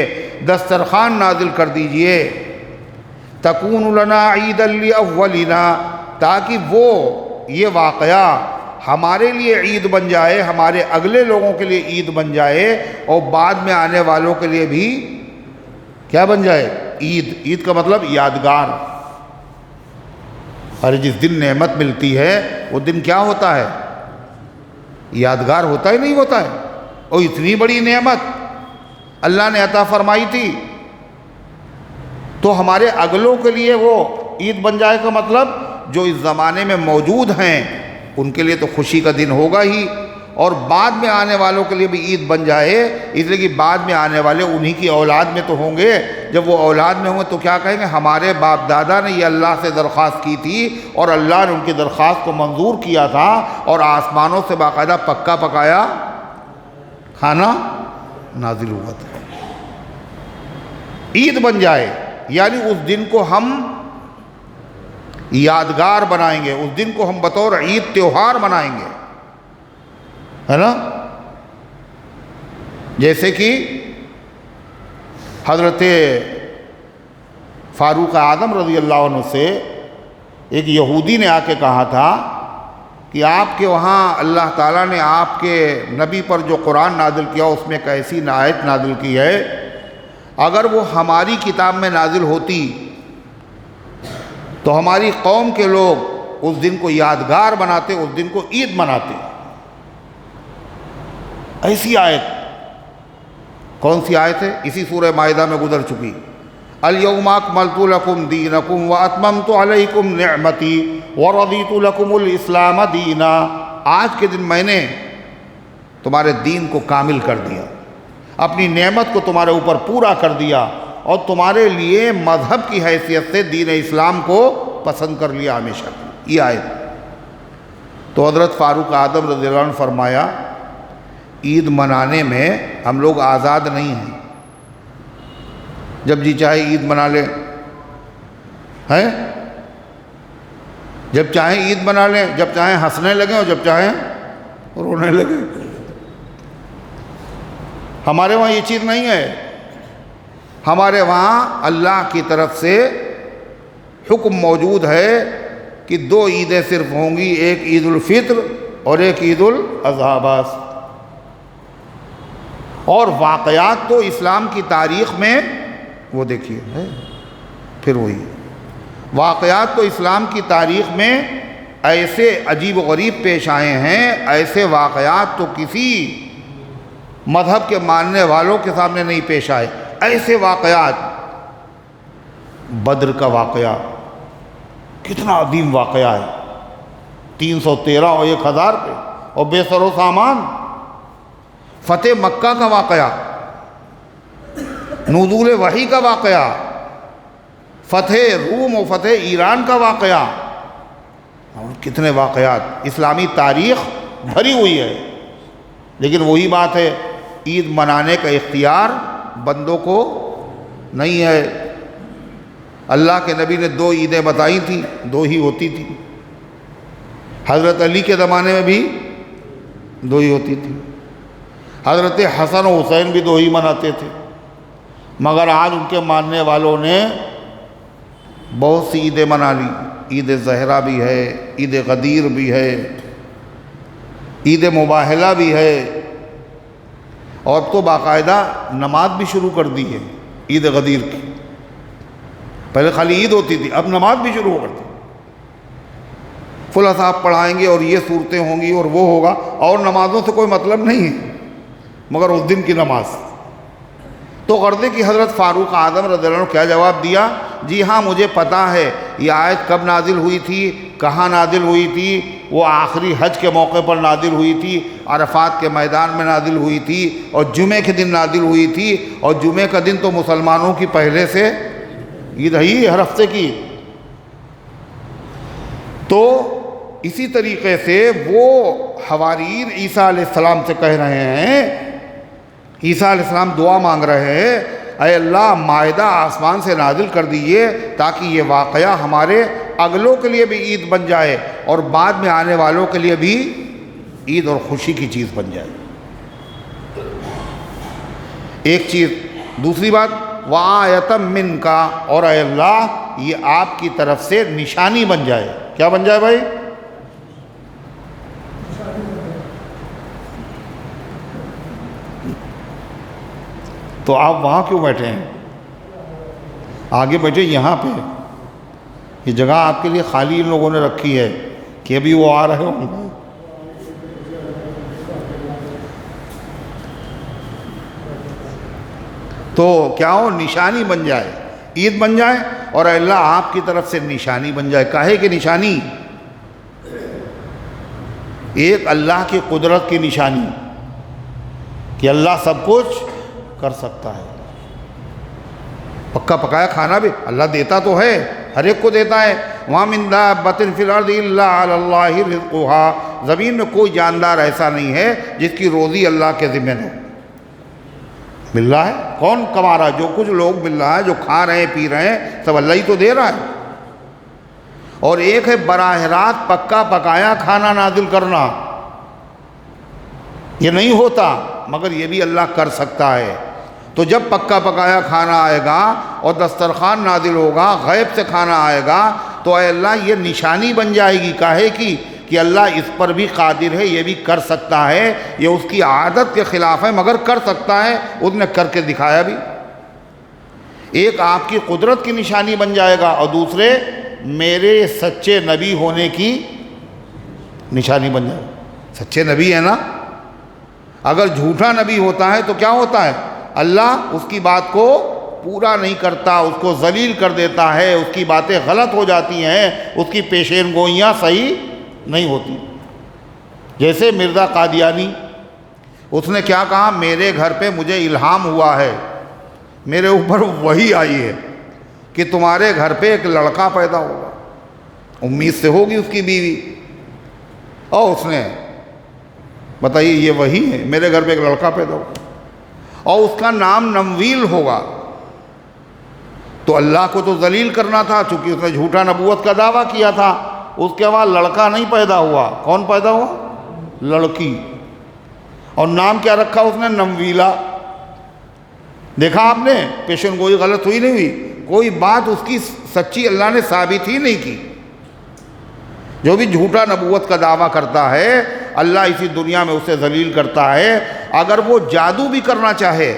دسترخوان نازل کر دیجئے، تکون لنا عیدا لاولنا، تاکہ وہ یہ واقعہ ہمارے لیے عید بن جائے، ہمارے اگلے لوگوں کے لیے عید بن جائے، اور بعد میں آنے والوں کے لیے بھی کیا بن جائے؟ عید۔ عید کا مطلب یادگار۔ اور جس دن نعمت ملتی ہے وہ دن کیا ہوتا ہے؟ یادگار ہوتا ہی نہیں ہوتا ہے۔ اور اتنی بڑی نعمت اللہ نے عطا فرمائی تھی، تو ہمارے اگلوں کے لیے وہ عید بن جائے کا مطلب جو اس زمانے میں موجود ہیں ان کے لیے تو خوشی کا دن ہوگا ہی، اور بعد میں آنے والوں کے لیے بھی عید بن جائے، اس لیے کہ بعد میں آنے والے انہی کی اولاد میں تو ہوں گے۔ جب وہ اولاد میں ہوں گے تو کیا کہیں گے؟ ہمارے باپ دادا نے یہ اللہ سے درخواست کی تھی اور اللہ نے ان کی درخواست کو منظور کیا تھا، اور آسمانوں سے باقاعدہ پکا پکایا کھانا نازل ہوا تھا۔ عید بن جائے یعنی اس دن کو ہم یادگار بنائیں گے، اس دن کو ہم بطور عید تہوار منائیں گے، ہے نا؟ جیسے کہ حضرت فاروق اعظم رضی اللہ عنہ سے ایک یہودی نے آ کے کہا تھا کہ آپ کے وہاں اللہ تعالیٰ نے آپ کے نبی پر جو قرآن نازل کیا اس میں ایک ایسی آیت نازل کی ہے، اگر وہ ہماری کتاب میں نازل ہوتی تو ہماری قوم کے لوگ اس دن کو یادگار بناتے، اس دن کو عید مناتے۔ ایسی آیت، کون سی آیت ہے؟ اسی سورہ مائدہ میں گزر چکی، الیوم اکملت لکم دینکم واتممت علیکم نعمتی ورضیت لکم الاسلام دینا، آج کے دن میں نے تمہارے دین کو کامل کر دیا، اپنی نعمت کو تمہارے اوپر پورا کر دیا، اور تمہارے لیے مذہب کی حیثیت سے دین اسلام کو پسند کر لیا ہمیشہ۔ یہ آیت تو حضرت فاروق اعظم رضی اللہ عنہ نے فرمایا عید منانے میں ہم لوگ آزاد نہیں ہیں، جب جی چاہے عید منا لیں، ہیں؟ جب چاہیں عید منا لیں، جب چاہیں ہنسنے لگیں اور جب چاہیں رونے لگیں۔ ہمارے وہاں یہ چیز نہیں ہے، ہمارے وہاں اللہ کی طرف سے حکم موجود ہے کہ دو عیدیں صرف ہوں گی، ایک عید الفطر اور ایک عید الاضحیٰ بس۔ اور واقعات تو اسلام کی تاریخ میں وہ دیکھیے ہے، پھر وہی واقعات تو اسلام کی تاریخ میں ایسے عجیب و غریب پیش آئے ہیں، ایسے واقعات تو کسی مذہب کے ماننے والوں کے سامنے نہیں پیش آئے۔ ایسے واقعات، بدر کا واقعہ کتنا عظیم واقعہ ہے، 313 اور 1000 پہ اور بے سر و سامان۔ فتح مکہ کا واقعہ، نزول وحی کا واقعہ، فتح روم و فتح ایران کا واقعہ، اور کتنے واقعات، اسلامی تاریخ بھری ہوئی ہے۔ لیکن وہی بات ہے، عید منانے کا اختیار بندوں کو نہیں ہے۔ اللہ کے نبی نے 2 عیدیں بتائی تھیں، 2 ہی ہوتی تھی۔ حضرت علی کے زمانے میں بھی 2 ہی ہوتی تھی، حضرت حسن و حسین بھی 2 ہی مناتے تھے، مگر آج ان کے ماننے والوں نے بہت سی عیدیں منا لی۔ عید زہرہ بھی ہے، عید غدیر بھی ہے، عید مباہلہ بھی ہے، اور تو باقاعدہ نماز بھی شروع کر دی ہے عید غدیر کی۔ پہلے خالی عید ہوتی تھی، اب نماز بھی شروع کر دی۔ فلاں صاحب پڑھائیں گے اور یہ صورتیں ہوں گی اور وہ ہوگا، اور نمازوں سے کوئی مطلب نہیں ہے مگر اس دن کی نماز۔ تو غرضے کی حضرت فاروق اعظم رضی اللہ عنہ کیا جواب دیا؟ جی ہاں مجھے پتہ ہے یہ آیت کب نازل ہوئی تھی، کہاں نازل ہوئی تھی۔ وہ آخری حج کے موقع پر نازل ہوئی تھی، عرفات کے میدان میں نازل ہوئی تھی، اور جمعے کے دن نازل ہوئی تھی، اور جمعے کا دن تو مسلمانوں کی پہلے سے عید ہے ہر ہفتے کی۔ تو اسی طریقے سے وہ حواریین عیسیٰ علیہ السلام سے کہہ رہے ہیں، عیسیٰ علیہ السلام دعا مانگ رہے ہیں، اے اللہ مائدہ آسمان سے نازل کر دیجئے تاکہ یہ واقعہ ہمارے اگلوں کے لیے بھی عید بن جائے اور بعد میں آنے والوں کے لیے بھی عید اور خوشی کی چیز بن جائے. ایک چیز. دوسری بات وآیۃ منک، اور اے اللہ یہ آپ کی طرف سے نشانی بن جائے. کیا بن جائے بھائی؟ تو آپ وہاں کیوں بیٹھے ہیں؟ آگے بیٹھے یہاں پہ. یہ جگہ آپ کے لیے خالی ان لوگوں نے رکھی ہے کہ ابھی وہ آ رہے ہوں. تو کیا ہو؟ نشانی بن جائے، عید بن جائے اور اے اللہ آپ کی طرف سے نشانی بن جائے. کاہے کی نشانی؟ ایک اللہ کی قدرت کی نشانی کہ اللہ سب کچھ کر سکتا ہے. پکا پکایا کھانا بھی اللہ دیتا تو ہے، ہر ایک کو دیتا ہے. وَمَا مِن دَابَّةٍ فِي الْأَرْضِ إِلَّا عَلَى اللَّهِ رِزْقُهَا. زمین میں کوئی جاندار ایسا نہیں ہے جس کی روزی اللہ کے ذمہ ہو. مل رہا ہے، کون کما رہا ہے؟ جو کچھ لوگ مل رہا ہے، جو کھا رہے ہیں پی رہے ہیں، سب اللہ ہی تو دے رہا ہے. اور ایک ہے براہ راست پکا پکایا کھانا نازل کرنا. یہ نہیں ہوتا مگر یہ بھی اللہ کر سکتا ہے. تو جب پکا پکایا کھانا آئے گا اور دسترخوان نازل ہوگا، غیب سے کھانا آئے گا، تو اے اللہ یہ نشانی بن جائے گی. کاہے کی؟ کہ اللہ اس پر بھی قادر ہے، یہ بھی کر سکتا ہے. یہ اس کی عادت کے خلاف ہے مگر کر سکتا ہے، اس نے کر کے دکھایا بھی. ایک آپ کی قدرت کی نشانی بن جائے گا اور دوسرے میرے سچے نبی ہونے کی نشانی بن جائے گا. سچے نبی ہے نا. اگر جھوٹا نبی ہوتا ہے تو کیا ہوتا ہے؟ اللہ اس کی بات کو پورا نہیں کرتا، اس کو ذلیل کر دیتا ہے، اس کی باتیں غلط ہو جاتی ہیں، اس کی پیشین گوئیاں صحیح نہیں ہوتی. جیسے مرزا قادیانی، اس نے کیا کہا؟ میرے گھر پہ مجھے الہام ہوا ہے، میرے اوپر وحی آئی ہے کہ تمہارے گھر پہ ایک لڑکا پیدا ہوگا. امید سے ہوگی اس کی بیوی، اور اس نے بتائیے یہ وحی ہے، میرے گھر پہ ایک لڑکا پیدا ہوگا اور اس کا نام نمویل ہوگا. تو اللہ کو تو ذلیل کرنا تھا چونکہ اس نے جھوٹا نبوت کا دعویٰ کیا تھا. اس کے بعد لڑکا نہیں پیدا ہوا. کون پیدا ہوا؟ لڑکی. اور نام کیا رکھا اس نے؟ نمویلا. دیکھا آپ نے پیشن گوئی غلط ہوئی نہیں ہوئی؟ کوئی بات اس کی سچی اللہ نے ثابت ہی نہیں کی. جو بھی جھوٹا نبوت کا دعویٰ کرتا ہے اللہ اسی دنیا میں اسے ذلیل کرتا ہے. اگر وہ جادو بھی کرنا چاہے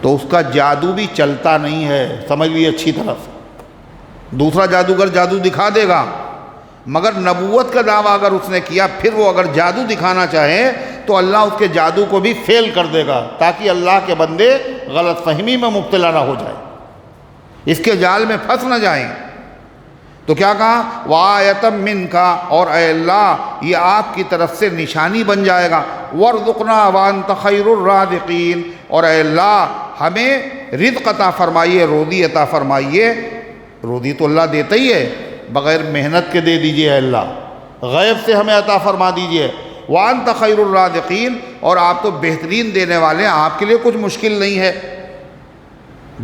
تو اس کا جادو بھی چلتا نہیں ہے، سمجھ لیے اچھی طرح سے. دوسرا جادوگر جادو دکھا دے گا مگر نبوت کا دعویٰ اگر اس نے کیا، پھر وہ اگر جادو دکھانا چاہے تو اللہ اس کے جادو کو بھی فیل کر دے گا تاکہ اللہ کے بندے غلط فہمی میں مبتلا نہ ہو جائے، اس کے جال میں پھنس نہ جائیں. تو کیا کہا؟ وآیۃ منک، اور اے اللہ یہ آپ کی طرف سے نشانی بن جائے گا. وارزقنا وانت خیر الرازقین، اور اے اللہ ہمیں رزق عطا فرمائیے، روزی عطا فرمائیے. روزی تو اللہ دیتا ہی ہے، بغیر محنت کے دے دیجئے. اے اللہ غیب سے ہمیں عطا فرما دیجئے. وانت خیر الرازقین، اور آپ تو بہترین دینے والے ہیں، آپ کے لیے کچھ مشکل نہیں ہے،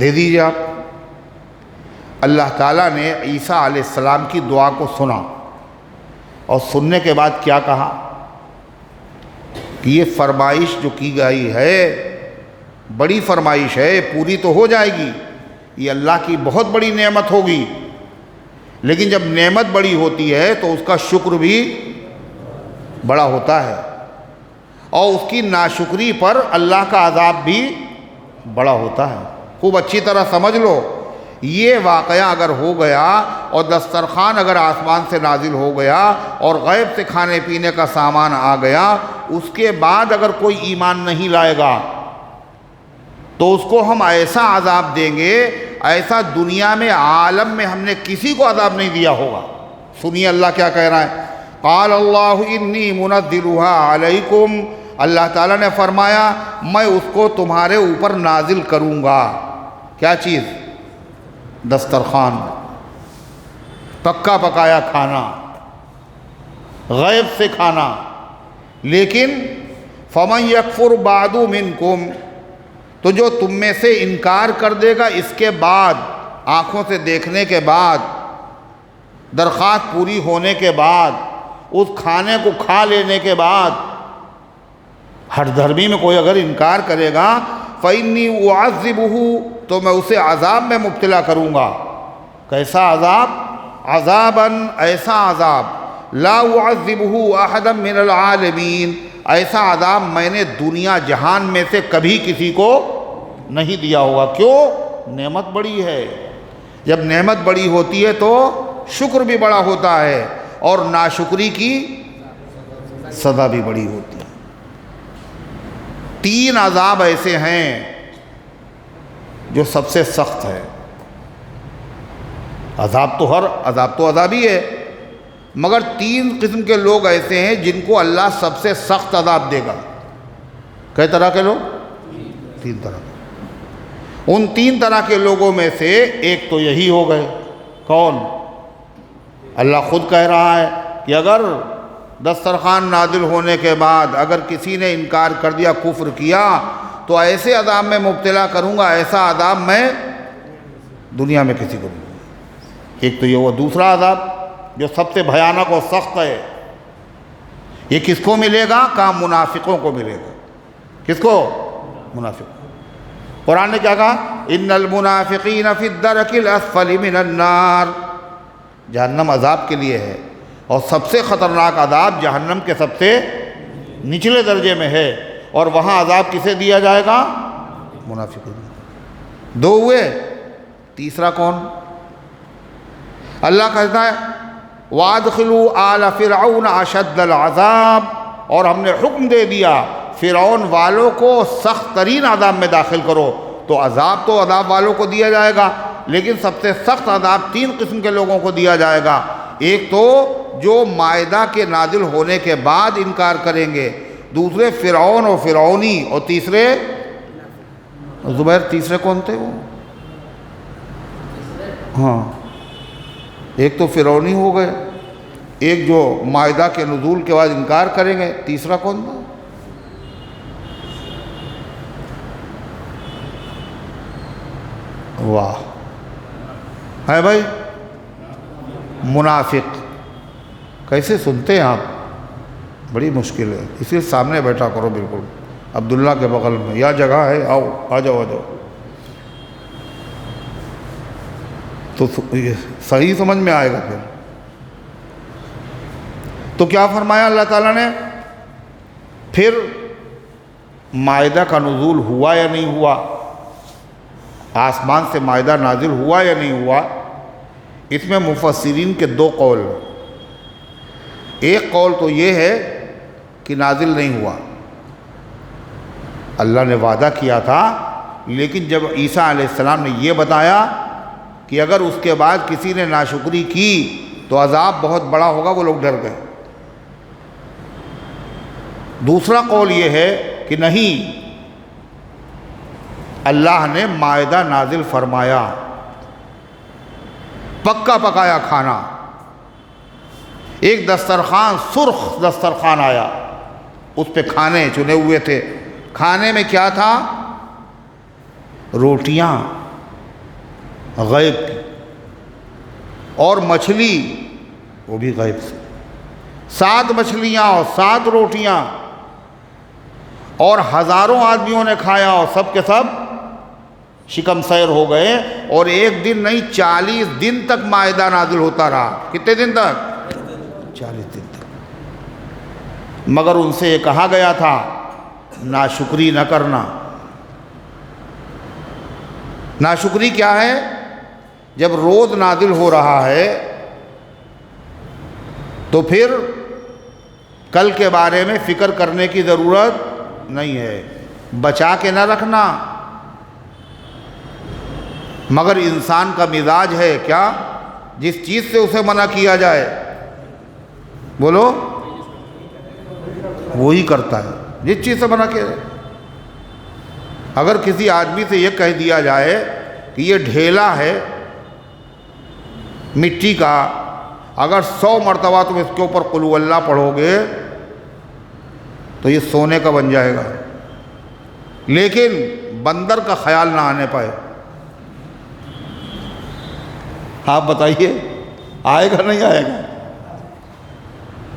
دے دیجئے آپ. اللہ تعالیٰ نے عیسیٰ علیہ السلام کی دعا کو سنا اور سننے کے بعد کیا کہا کہ یہ فرمائش جو کی گئی ہے بڑی فرمائش ہے، پوری تو ہو جائے گی، یہ اللہ کی بہت بڑی نعمت ہوگی. لیکن جب نعمت بڑی ہوتی ہے تو اس کا شکر بھی بڑا ہوتا ہے اور اس کی ناشکری پر اللہ کا عذاب بھی بڑا ہوتا ہے. خوب اچھی طرح سمجھ لو، یہ واقعہ اگر ہو گیا اور دسترخوان اگر آسمان سے نازل ہو گیا اور غیب سے کھانے پینے کا سامان آ گیا، اس کے بعد اگر کوئی ایمان نہیں لائے گا تو اس کو ہم ایسا عذاب دیں گے، ایسا دنیا میں عالم میں ہم نے کسی کو عذاب نہیں دیا ہوگا. سنیے اللہ کیا کہہ رہا ہے. قال اللہ انی منزلها علیکم، اللہ تعالیٰ نے فرمایا میں اس کو تمہارے اوپر نازل کروں گا. کیا چیز؟ دسترخوان، پکا پکایا کھانا، غیب سے کھانا. لیکن فمن یکفر بعد منکم، تو جو تم میں سے انکار کر دے گا اس کے بعد، آنکھوں سے دیکھنے کے بعد، درخواست پوری ہونے کے بعد، اس کھانے کو کھا لینے کے بعد ہر دھرمی میں کوئی اگر انکار کرے گا فَإِنِّي أُعَذِّبُهُ تو میں اسے عذاب میں مبتلا کروں گا۔ کیسا عذاب؟ عذاباً ایسا عذاب لا أُعَذِّبُهُ أَحَدًا مِّنَ الْعَالَمِينَ ایسا عذاب میں نے دنیا جہان میں سے کبھی کسی کو نہیں دیا ہوگا۔ کیوں؟ نعمت بڑی ہے۔ جب نعمت بڑی ہوتی ہے تو شکر بھی بڑا ہوتا ہے اور ناشکری کی سزا بھی بڑی ہوتی ہے۔ 3 عذاب ایسے ہیں جو سب سے سخت ہے۔ عذاب تو عذاب ہی ہے، مگر 3 قسم کے لوگ ایسے ہیں جن کو اللہ سب سے سخت عذاب دے گا۔ کئی طرح کے لوگ؟ 3 طرح کے۔ ان 3 طرح کے لوگوں میں سے ایک تو یہی ہو گئے۔ کون؟ اللہ خود کہہ رہا ہے کہ اگر دسترخوان نازل ہونے کے بعد اگر کسی نے انکار کر دیا، کفر کیا، تو ایسے عذاب میں مبتلا کروں گا، ایسا عذاب میں دنیا میں کسی کو نہیں۔ ایک تو یہ ہوا۔ دوسرا عذاب جو سب سے بھیانک اور سخت ہے، یہ کس کو ملے گا؟ کہا منافقوں کو ملے گا۔ کس کو؟ منافق۔ قرآن نے کیا کہا؟ ان المنافقین فی الدرک الاسفل من النار۔ جہنم عذاب کے لیے ہے، اور سب سے خطرناک عذاب جہنم کے سب سے نچلے درجے میں ہے، اور وہاں عذاب کسے دیا جائے گا؟ منافقین۔ 2 ہوئے، تیسرا کون؟ اللہ کہتا ہے وَأَدْخِلُوا آلَ فِرْعَوْنَ أَشَدَّ الْعَذَابِ، اور ہم نے حکم دے دیا فرعون والوں کو سخت ترین عذاب میں داخل کرو۔ تو عذاب والوں کو دیا جائے گا، لیکن سب سے سخت عذاب 3 قسم کے لوگوں کو دیا جائے گا۔ ایک تو جو مائدہ کے نازل ہونے کے بعد انکار کریں گے، دوسرے فرعون اور فرعونی، اور تیسرے زبیر تیسرے کون تھے وہ؟ ہاں، ایک تو فرعونی ہو گئے، ایک جو مائدہ کے نزول کے بعد انکار کریں گے، تیسرا کون تھا؟ واہ ہے بھائی، منافق۔ کیسے سنتے ہیں آپ؟ بڑی مشکل ہے، اس لیے سامنے بیٹھا کرو بالکل، عبداللہ کے بغل میں، یا جگہ ہے، آؤ آ جاؤ آ جاؤ، تو صحیح سمجھ میں آئے گا پھر۔ تو کیا فرمایا اللہ تعالیٰ نے؟ پھر مائدہ کا نزول ہوا یا نہیں ہوا؟ آسمان سے مائدہ نازل ہوا یا نہیں ہوا؟ اس میں مفسرین کے 2 قول۔ ایک قول تو یہ ہے کہ نازل نہیں ہوا، اللہ نے وعدہ کیا تھا، لیکن جب عیسیٰ علیہ السلام نے یہ بتایا کہ اگر اس کے بعد کسی نے ناشکری کی تو عذاب بہت بڑا ہوگا، وہ لوگ ڈر گئے۔ دوسرا قول یہ ہے کہ نہیں، اللہ نے مائدہ نازل فرمایا، پکا پکایا کھانا، ایک دسترخوان، سرخ دسترخوان آیا، اس پہ کھانے چنے ہوئے تھے۔ کھانے میں کیا تھا؟ روٹیاں غیب کی، اور مچھلی وہ بھی غیب سے، 7 مچھلیاں اور 7 روٹیاں، اور ہزاروں آدمیوں نے کھایا، اور سب کے سب شکم سیر ہو گئے۔ اور ایک دن نہیں، 40 دن تک مائدہ نازل ہوتا رہا۔ کتنے دن تک؟ 40 دن تک۔ مگر ان سے یہ کہا گیا تھا ناشکری نہ کرنا۔ ناشکری کیا ہے؟ جب روز نازل ہو رہا ہے تو پھر کل کے بارے میں فکر کرنے کی ضرورت نہیں ہے، بچا کے نہ رکھنا۔ مگر انسان کا مزاج ہے کیا؟ جس چیز سے اسے منع کیا جائے، بولو، وہی کرتا ہے، جس چیز سے منع کیا جائے۔ اگر کسی آدمی سے یہ کہہ دیا جائے کہ یہ ڈھیلا ہے مٹی کا، اگر 100 مرتبہ تم اس کے اوپر قل ہو اللہ پڑھو گے تو یہ سونے کا بن جائے گا، لیکن بندر کا خیال نہ آنے پائے۔ آپ بتائیے آئے گا نہیں آئے گا؟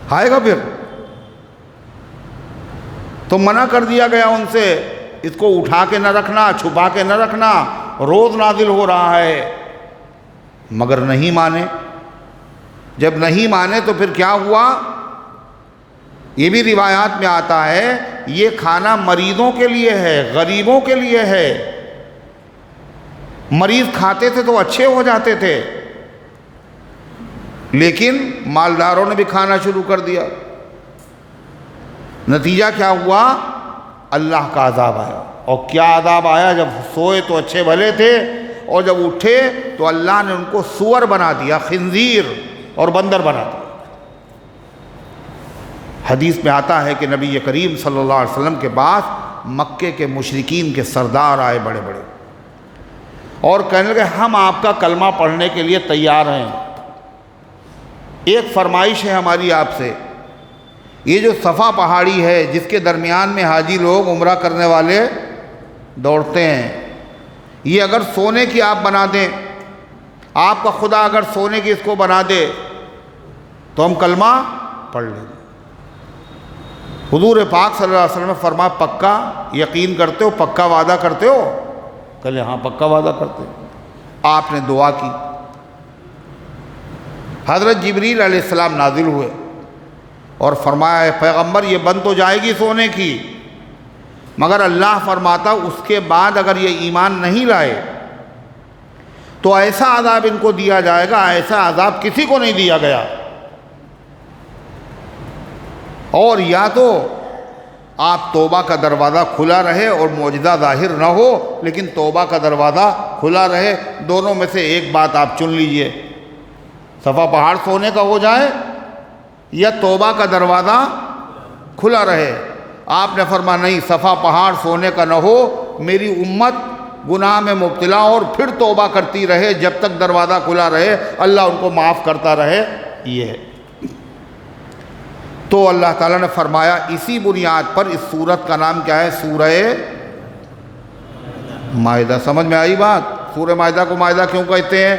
آئے گا پھر تو منع کر دیا گیا ان سے، اس کو اٹھا کے نہ رکھنا، چھپا کے نہ رکھنا، روز نازل ہو رہا ہے، مگر نہیں مانے۔ جب نہیں مانے تو پھر کیا ہوا؟ یہ بھی روایات میں آتا ہے یہ کھانا مریضوں کے لیے ہے، غریبوں کے لیے ہے۔ مریض کھاتے تھے تو اچھے ہو جاتے تھے، لیکن مالداروں نے بھی کھانا شروع کر دیا۔ نتیجہ کیا ہوا؟ اللہ کا عذاب آیا۔ اور کیا عذاب آیا؟ جب سوئے تو اچھے بھلے تھے، اور جب اٹھے تو اللہ نے ان کو سور بنا دیا، خنزیر اور بندر بنا دیا۔ حدیث میں آتا ہے کہ نبی کریم صلی اللہ علیہ وسلم کے بعد مکے کے مشرکین کے سردار آئے بڑے بڑے، اور کہنے لگے ہم آپ کا کلمہ پڑھنے کے لیے تیار ہیں، ایک فرمائش ہے ہماری آپ سے، یہ جو صفا پہاڑی ہے جس کے درمیان میں حاجی لوگ عمرہ کرنے والے دوڑتے ہیں، یہ اگر سونے کی آپ بنا دیں، آپ کا خدا اگر سونے کی اس کو بنا دے تو ہم کلمہ پڑھ لیں گے۔ حضور پاک صلی اللہ علیہ وسلم نے فرمایا پکا یقین کرتے ہو؟ پکا وعدہ کرتے ہو؟ کہلے ہاں پکا وعدہ کرتے ہو۔ آپ نے دعا کی، حضرت جبریل علیہ السلام نازل ہوئے اور فرمایا اے پیغمبر یہ بن تو جائے گی سونے کی، مگر اللہ فرماتا اس کے بعد اگر یہ ایمان نہیں لائے تو ایسا عذاب ان کو دیا جائے گا، ایسا عذاب کسی کو نہیں دیا گیا۔ اور یا تو آپ توبہ کا دروازہ کھلا رہے اور معجزہ ظاہر نہ ہو، لیکن توبہ کا دروازہ کھلا رہے، دونوں میں سے ایک بات آپ چن لیجئے، صفا پہاڑ سونے کا ہو جائے یا توبہ کا دروازہ کھلا رہے۔ آپ نے فرمایا نہیں، صفا پہاڑ سونے کا نہ ہو، میری امت گناہ میں مبتلا اور پھر توبہ کرتی رہے جب تک دروازہ کھلا رہے، اللہ ان کو معاف کرتا رہے، یہ ہے۔ تو اللہ تعالیٰ نے فرمایا اسی بنیاد پر اس سورت کا نام کیا ہے؟ سورہ مائدہ۔ سمجھ میں آئی بات؟ سورہ مائدہ کو مائدہ کیوں کہتے ہیں؟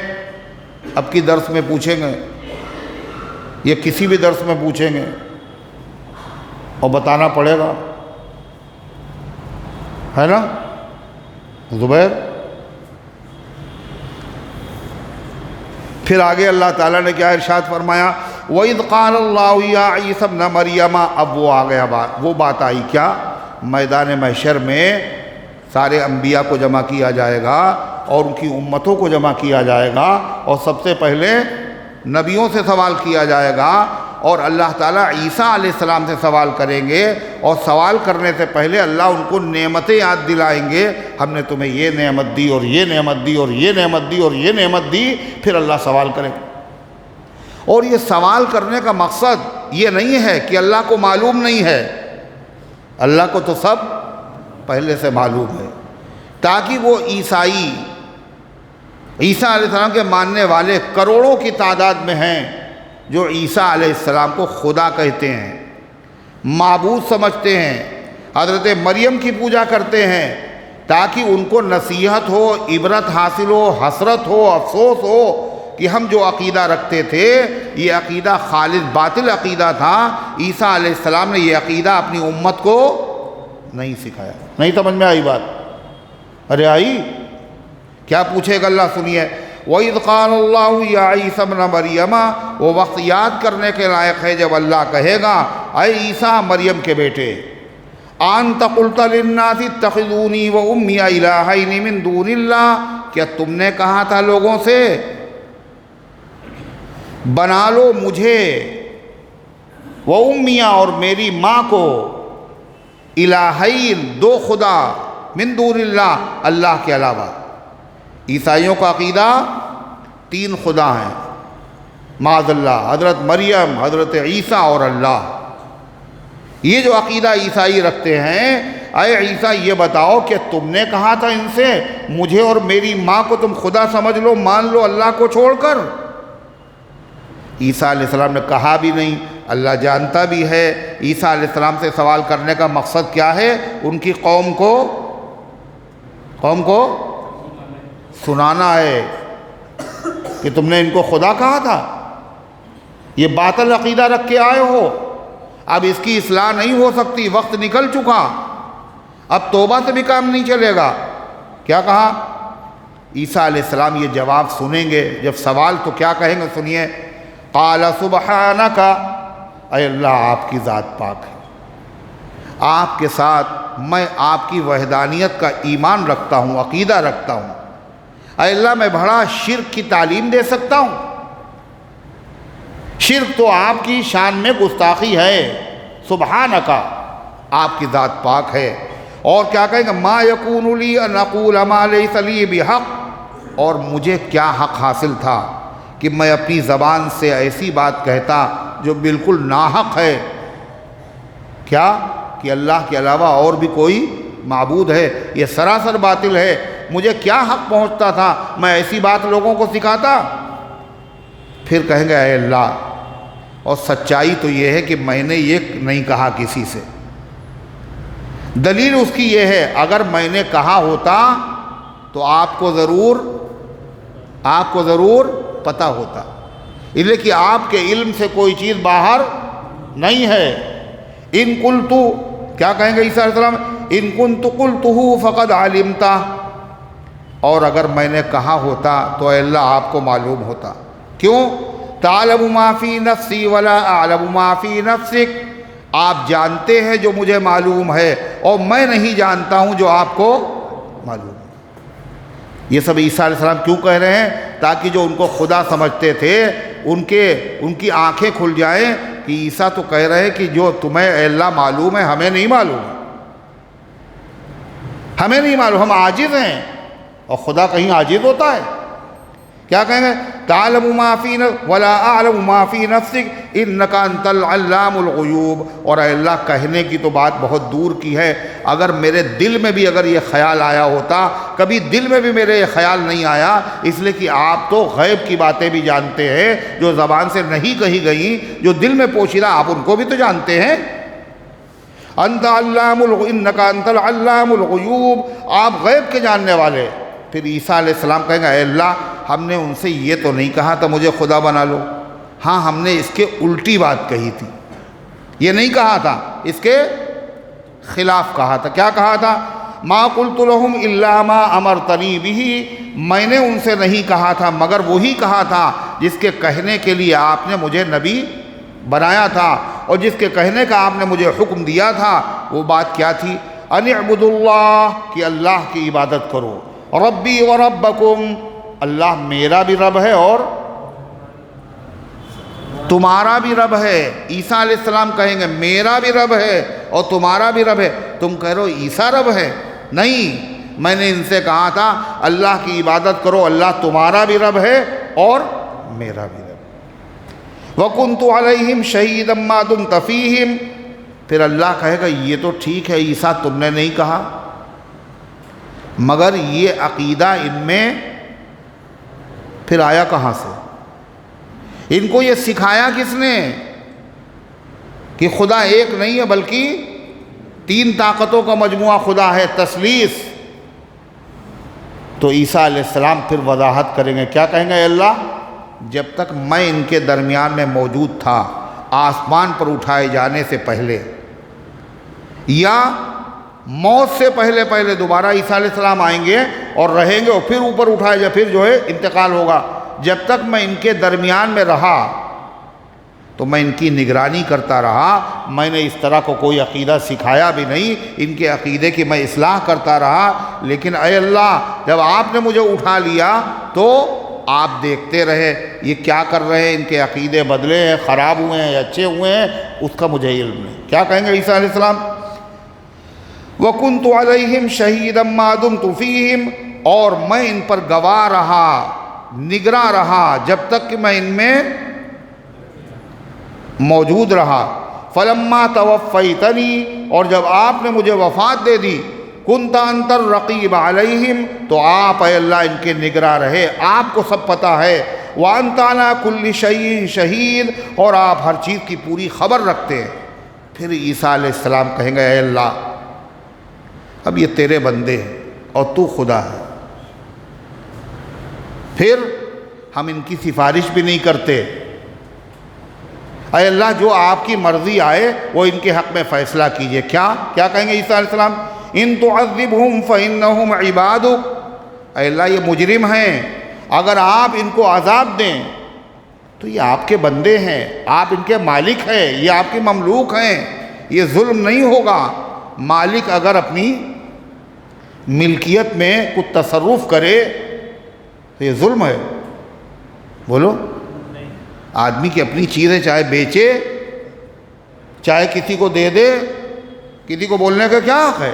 اب کی درس میں پوچھیں گے، یہ کسی بھی درس میں پوچھیں گے اور بتانا پڑے گا، ہے نا زبیر؟ پھر آگے اللہ تعالیٰ نے کیا ارشاد فرمایا؟ وَإِذْ قَالَ اللَّهُ يَا عِيسَى ابْنَ مَرْيَمَ۔ اب وہ آ گیا وہ بات آئی کیا؟ میدان محشر میں سارے انبیاء کو جمع کیا جائے گا اور ان کی امتوں کو جمع کیا جائے گا، اور سب سے پہلے نبیوں سے سوال کیا جائے گا، اور اللہ تعالیٰ عیسیٰ علیہ السلام سے سوال کریں گے، اور سوال کرنے سے پہلے اللہ ان کو نعمتیں یاد دلائیں گے، ہم نے تمہیں یہ نعمت دی اور یہ نعمت دی اور یہ نعمت دی اور یہ نعمت دی، پھر اللہ سوال کرے گا۔ اور یہ سوال کرنے کا مقصد یہ نہیں ہے کہ اللہ کو معلوم نہیں ہے، اللہ کو تو سب پہلے سے معلوم ہے، تاکہ وہ عیسیٰ علیہ السلام کے ماننے والے کروڑوں کی تعداد میں ہیں جو عیسیٰ علیہ السلام کو خدا کہتے ہیں، معبود سمجھتے ہیں، حضرت مریم کی پوجا کرتے ہیں، تاکہ ان کو نصیحت ہو، عبرت حاصل ہو، حسرت ہو، افسوس ہو کہ ہم جو عقیدہ رکھتے تھے یہ عقیدہ خالص باطل عقیدہ تھا، عیسیٰ علیہ السلام نے یہ عقیدہ اپنی امت کو نہیں سکھایا۔ نہیں سمجھ میں آئی بات؟ ارے آئی؟ کیا پوچھے گا اللہ؟ سنیے، وَإِذْ قَالَ اللَّهُ يَا عِيسَى ابْنَ مَرْيَمَ۔ وہ وقت یاد کرنے کے لائق ہے جب اللہ کہے گا اے عیسیٰ مریم کے بیٹے، أَنْتَ قُلْتَ لِلنَّاسِ اتَّخِذُونِي وَأُمِّيَ إِلَٰهَيْنِ مِن دُونِ اللَّهِ، کیا تم نے کہا تھا لوگوں سے بنا لو مجھے وَأُمِّيَ اور میری ماں کو الہین دو خدا من دون اللہ اللہ کے علاوہ۔ عیسائیوں کا عقیدہ تین خدا ہیں معاذ اللہ، حضرت مریم، حضرت عیسیٰ اور اللہ۔ یہ جو عقیدہ عیسائی رکھتے ہیں، اے عیسیٰ یہ بتاؤ کہ تم نے کہا تھا ان سے مجھے اور میری ماں کو تم خدا سمجھ لو، مان لو اللہ کو چھوڑ کر؟ عیسیٰ علیہ السلام نے کہا بھی نہیں، اللہ جانتا بھی ہے۔ عیسیٰ علیہ السلام سے سوال کرنے کا مقصد کیا ہے؟ ان کی قوم کو سنانا ہے کہ تم نے ان کو خدا کہا تھا؟ یہ باطل عقیدہ رکھ کے آئے ہو، اب اس کی اصلاح نہیں ہو سکتی، وقت نکل چکا، اب توبہ سے بھی کام نہیں چلے گا۔ کیا کہا عیسیٰ علیہ السلام؟ یہ جواب سنیں گے جب سوال تو کیا کہیں گے، سنیے۔ قال سبحانک، اے اللہ آپ کی ذات پاک ہے، آپ کے ساتھ میں آپ کی وحدانیت کا ایمان رکھتا ہوں، عقیدہ رکھتا ہوں۔ اے اللہ میں بڑا شرک کی تعلیم دے سکتا ہوں؟ شرک تو آپ کی شان میں گستاخی ہے۔ سبحانک، آپ کی ذات پاک ہے۔ اور کیا کہیں گے؟ ما یکون لی ان اقول ما لیس لی بحق، اور مجھے کیا حق حاصل تھا کہ میں اپنی زبان سے ایسی بات کہتا جو بالکل ناحق ہے۔ کیا کہ اللہ کے علاوہ اور بھی کوئی معبود ہے، یہ سراسر باطل ہے، مجھے کیا حق پہنچتا تھا میں ایسی بات لوگوں کو سکھاتا؟ پھر کہیں گے اے اللہ، اور سچائی تو یہ ہے کہ میں نے یہ نہیں کہا کسی سے، دلیل اس کی یہ ہے اگر میں نے کہا ہوتا تو آپ کو ضرور پتہ ہوتا، اس لیے کہ آپ کے علم سے کوئی چیز باہر نہیں ہے۔ ان قلت، کیا کہیں گے عیسیٰ علیہ السلام؟ ان کنت قلتہ فقد علمتہ، اور اگر میں نے کہا ہوتا تو اے اللہ آپ کو معلوم ہوتا۔ کیوں؟ تعلم ما فی نفسی ولا اعلم ما فی نفسک، آپ جانتے ہیں جو مجھے معلوم ہے اور میں نہیں جانتا ہوں جو آپ کو معلوم ہے۔ یہ سب عیسیٰ علیہ السلام کیوں کہہ رہے ہیں؟ تاکہ جو ان کو خدا سمجھتے تھے ان کی آنکھیں کھل جائیں کہ عیسیٰ تو کہہ رہے ہیں کہ جو تمہیں اے اللہ معلوم ہے ہمیں نہیں معلوم، ہمیں نہیں معلوم، ہم عاجز ہیں، اور خدا کہیں عاجز ہوتا ہے؟ کیا کہیں گے؟ تعلم ما فی ولا اعلم ما فی نفسک انک انت العلام الغیوب، اور اے اللہ کہنے کی تو بات بہت دور کی ہے، اگر میرے دل میں بھی اگر یہ خیال آیا ہوتا، کبھی دل میں بھی میرے یہ خیال نہیں آیا، اس لیے کہ آپ تو غیب کی باتیں بھی جانتے ہیں جو زبان سے نہیں کہی گئیں، جو دل میں پوشیدہ آپ ان کو بھی تو جانتے ہیں۔ انت انک انت العلام الغیوب، آپ غیب کے جاننے والے۔ پھر عیسیٰ علیہ السلام کہیں گے اے اللہ ہم نے ان سے یہ تو نہیں کہا تھا مجھے خدا بنا لو، ہاں ہم نے اس کے الٹی بات کہی تھی، یہ نہیں کہا تھا، اس کے خلاف کہا تھا۔ کیا کہا تھا؟ ما قلت لهم الا ما امرتنی به، میں نے ان سے نہیں کہا تھا مگر وہی کہا تھا جس کے کہنے کے لیے آپ نے مجھے نبی بنایا تھا، اور جس کے کہنے کا آپ نے مجھے حکم دیا تھا۔ وہ بات کیا تھی؟ ان اعبدوا اللہ، کہ اللہ کی عبادت کرو، ربی و ربکم، اللہ میرا بھی رب ہے اور تمہارا بھی رب ہے۔ عیسیٰ علیہ السلام کہیں گے میرا بھی رب ہے اور تمہارا بھی رب ہے، تم کہہ رہے ہو عیسیٰ رب ہے؟ نہیں، میں نے ان سے کہا تھا اللہ کی عبادت کرو، اللہ تمہارا بھی رب ہے اور میرا بھی رب۔ وَكُنْتُ عَلَيْهِمْ شَهِيدًا مَا دُمْتَ فِيهِمْ، پھر اللہ کہے گا یہ تو ٹھیک ہے عیسیٰ تم نے نہیں کہا، مگر یہ عقیدہ ان میں پھر آیا کہاں سے؟ ان کو یہ سکھایا کس نے کہ خدا ایک نہیں ہے بلکہ تین طاقتوں کا مجموعہ خدا ہے، تثلیث۔ تو عیسیٰ علیہ السلام پھر وضاحت کریں گے، کیا کہیں گے؟ اے اللہ جب تک میں ان کے درمیان میں موجود تھا، آسمان پر اٹھائے جانے سے پہلے یا موت سے پہلے دوبارہ عیسیٰ علیہ السلام آئیں گے اور رہیں گے اور پھر اوپر اٹھائے جائے، پھر جو ہے انتقال ہوگا، جب تک میں ان کے درمیان میں رہا تو میں ان کی نگرانی کرتا رہا، میں نے اس طرح کو کوئی عقیدہ سکھایا بھی نہیں، ان کے عقیدے کی میں اصلاح کرتا رہا۔ لیکن اے اللہ جب آپ نے مجھے اٹھا لیا تو آپ دیکھتے رہے یہ کیا کر رہے ہیں، ان کے عقیدے بدلے ہیں، خراب ہوئے ہیں یا اچھے ہوئے ہیں، اس کا مجھے علم نہیں۔ کیا کہیں گے عیسیٰ علیہ السلام؟ وَكُنْتُ عَلَيْهِمْ شَهِيدًا مَا دُمْتُ فِيهِمْ، اور میں ان پر گواہ رہا، نگراں رہا جب تک کہ میں ان میں موجود رہا۔ فَلَمَّا تَوَفَّيْتَنِي، اور جب آپ نے مجھے وفات دے دی، كُنْتَ أَنْتَ الرَّقِيبَ عَلَيْهِمْ، تو آپ اے اللہ ان کے نگراں رہے، آپ کو سب پتہ ہے۔ وَأَنْتَ عَلَىٰ كُلِّ شَيْءٍ شَهِيدٌ، اور آپ ہر چیز کی پوری خبر رکھتے ہیں۔ پھر عیسیٰ علیہ السلام کہیں گے اے اللہ اب یہ تیرے بندے ہیں اور تو خدا ہے۔ پھر ہم ان کی سفارش بھی نہیں کرتے۔ اے اللہ جو آپ کی مرضی آئے وہ ان کے حق میں فیصلہ کیجئے۔ کیا کہیں گے عیسیٰ علیہ السلام؟ ان تعذبہم فإنہم عبادک، اے اللہ یہ مجرم ہیں، اگر آپ ان کو عذاب دیں تو یہ آپ کے بندے ہیں، آپ ان کے مالک ہیں، یہ آپ کے مملوک ہیں، یہ ظلم نہیں ہوگا۔ مالک اگر اپنی ملکیت میں کچھ تصرف کرے تو یہ ظلم ہے؟ بولو، آدمی کی اپنی چیزیں چاہے بیچے، چاہے کسی کو دے دے، کسی کو بولنے کا کیا حق ہے؟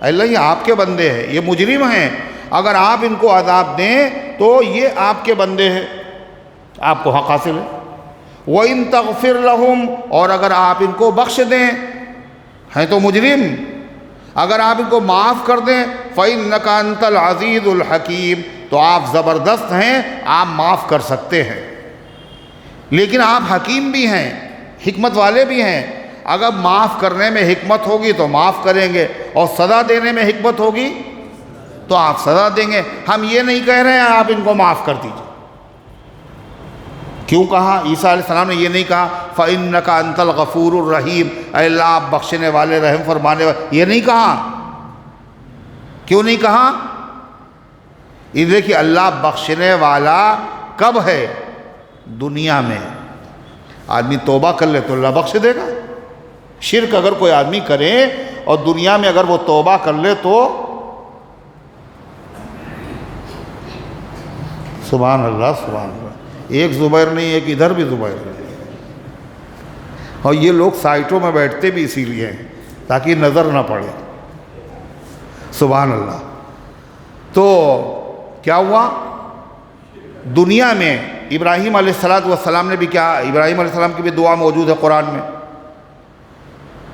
اللہ یہ آپ کے بندے ہیں، یہ مجرم ہیں، اگر آپ ان کو عذاب دیں تو یہ آپ کے بندے ہیں، آپ کو حق حاصل ہے۔ وَإِن تَغْفِرْ لَهُمْ، اور اگر آپ ان کو بخش دیں، ہیں تو مجرم، اگر آپ ان کو معاف کر دیں فَإِنَّكَ أَنْتَ الْعَزِيزُ الْحَكِيمُ، تو آپ زبردست ہیں، آپ معاف کر سکتے ہیں، لیکن آپ حکیم بھی ہیں، حکمت والے بھی ہیں۔ اگر معاف کرنے میں حکمت ہوگی تو معاف کریں گے، اور سزا دینے میں حکمت ہوگی تو آپ سزا دیں گے۔ ہم یہ نہیں کہہ رہے ہیں آپ ان کو معاف کر دیجئے۔ کیوں کہا؟ عیسیٰ علیہ السلام نے یہ نہیں کہا فَإِنَّكَ أَنْتَ الْغَفُورُ الرَّحِيمُ، اے اللہ آپ بخشنے والے، رحم فرمانے والے، یہ نہیں کہا۔ کیوں نہیں کہا؟ اس لیے کہ اللہ بخشنے والا کب ہے؟ دنیا میں۔ آدمی توبہ کر لے تو اللہ بخش دے گا۔ شرک اگر کوئی آدمی کرے اور دنیا میں اگر وہ توبہ کر لے تو سبحان اللہ سبحان اللہ، ایک زبیر نہیں، ایک ادھر بھی زبیر نہیں۔ اور یہ لوگ سائٹوں میں بیٹھتے بھی اسی لیے ہیں تاکہ نظر نہ پڑے۔ سبحان اللہ۔ تو کیا ہوا؟ دنیا میں ابراہیم علیہ السلام نے بھی کیا، ابراہیم علیہ السلام کی بھی دعا موجود ہے قرآن میں،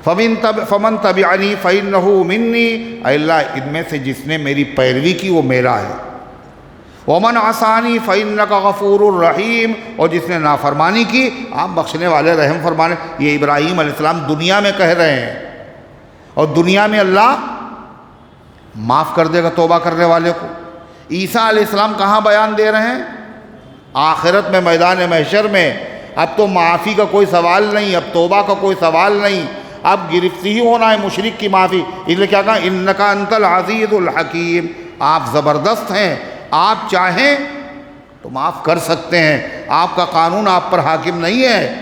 فَمَن تَبِعَنِي فَإِنَّهُ مِنِّي، اے اللہ ان میں سے جس نے میری پیروی کی وہ میرا ہے، وَمَنْ عَصَانِي فَإِنَّكَ غَفُورٌ رَحِيمٌ، اور جس نے نافرمانی کی آپ بخشنے والے، رحم فرمانے۔ یہ ابراہیم علیہ السلام دنیا میں کہہ رہے ہیں، اور دنیا میں اللہ معاف کر دے گا توبہ کرنے والے کو۔ عیسیٰ علیہ السلام کہاں بیان دے رہے ہیں؟ آخرت میں، میدان محشر میں۔ اب تو معافی کا کوئی سوال نہیں، اب توبہ کا کوئی سوال نہیں، اب گرفت ہی ہونا ہے مشرک کی معافی۔ اس لیے کیا کہا؟ اِنَّكَ أَنْتَ الْعَزِيزُ الْحَكِيمُ، آپ زبردست ہیں، آپ چاہیں تو معاف کر سکتے ہیں، آپ کا قانون آپ پر حاکم نہیں ہے،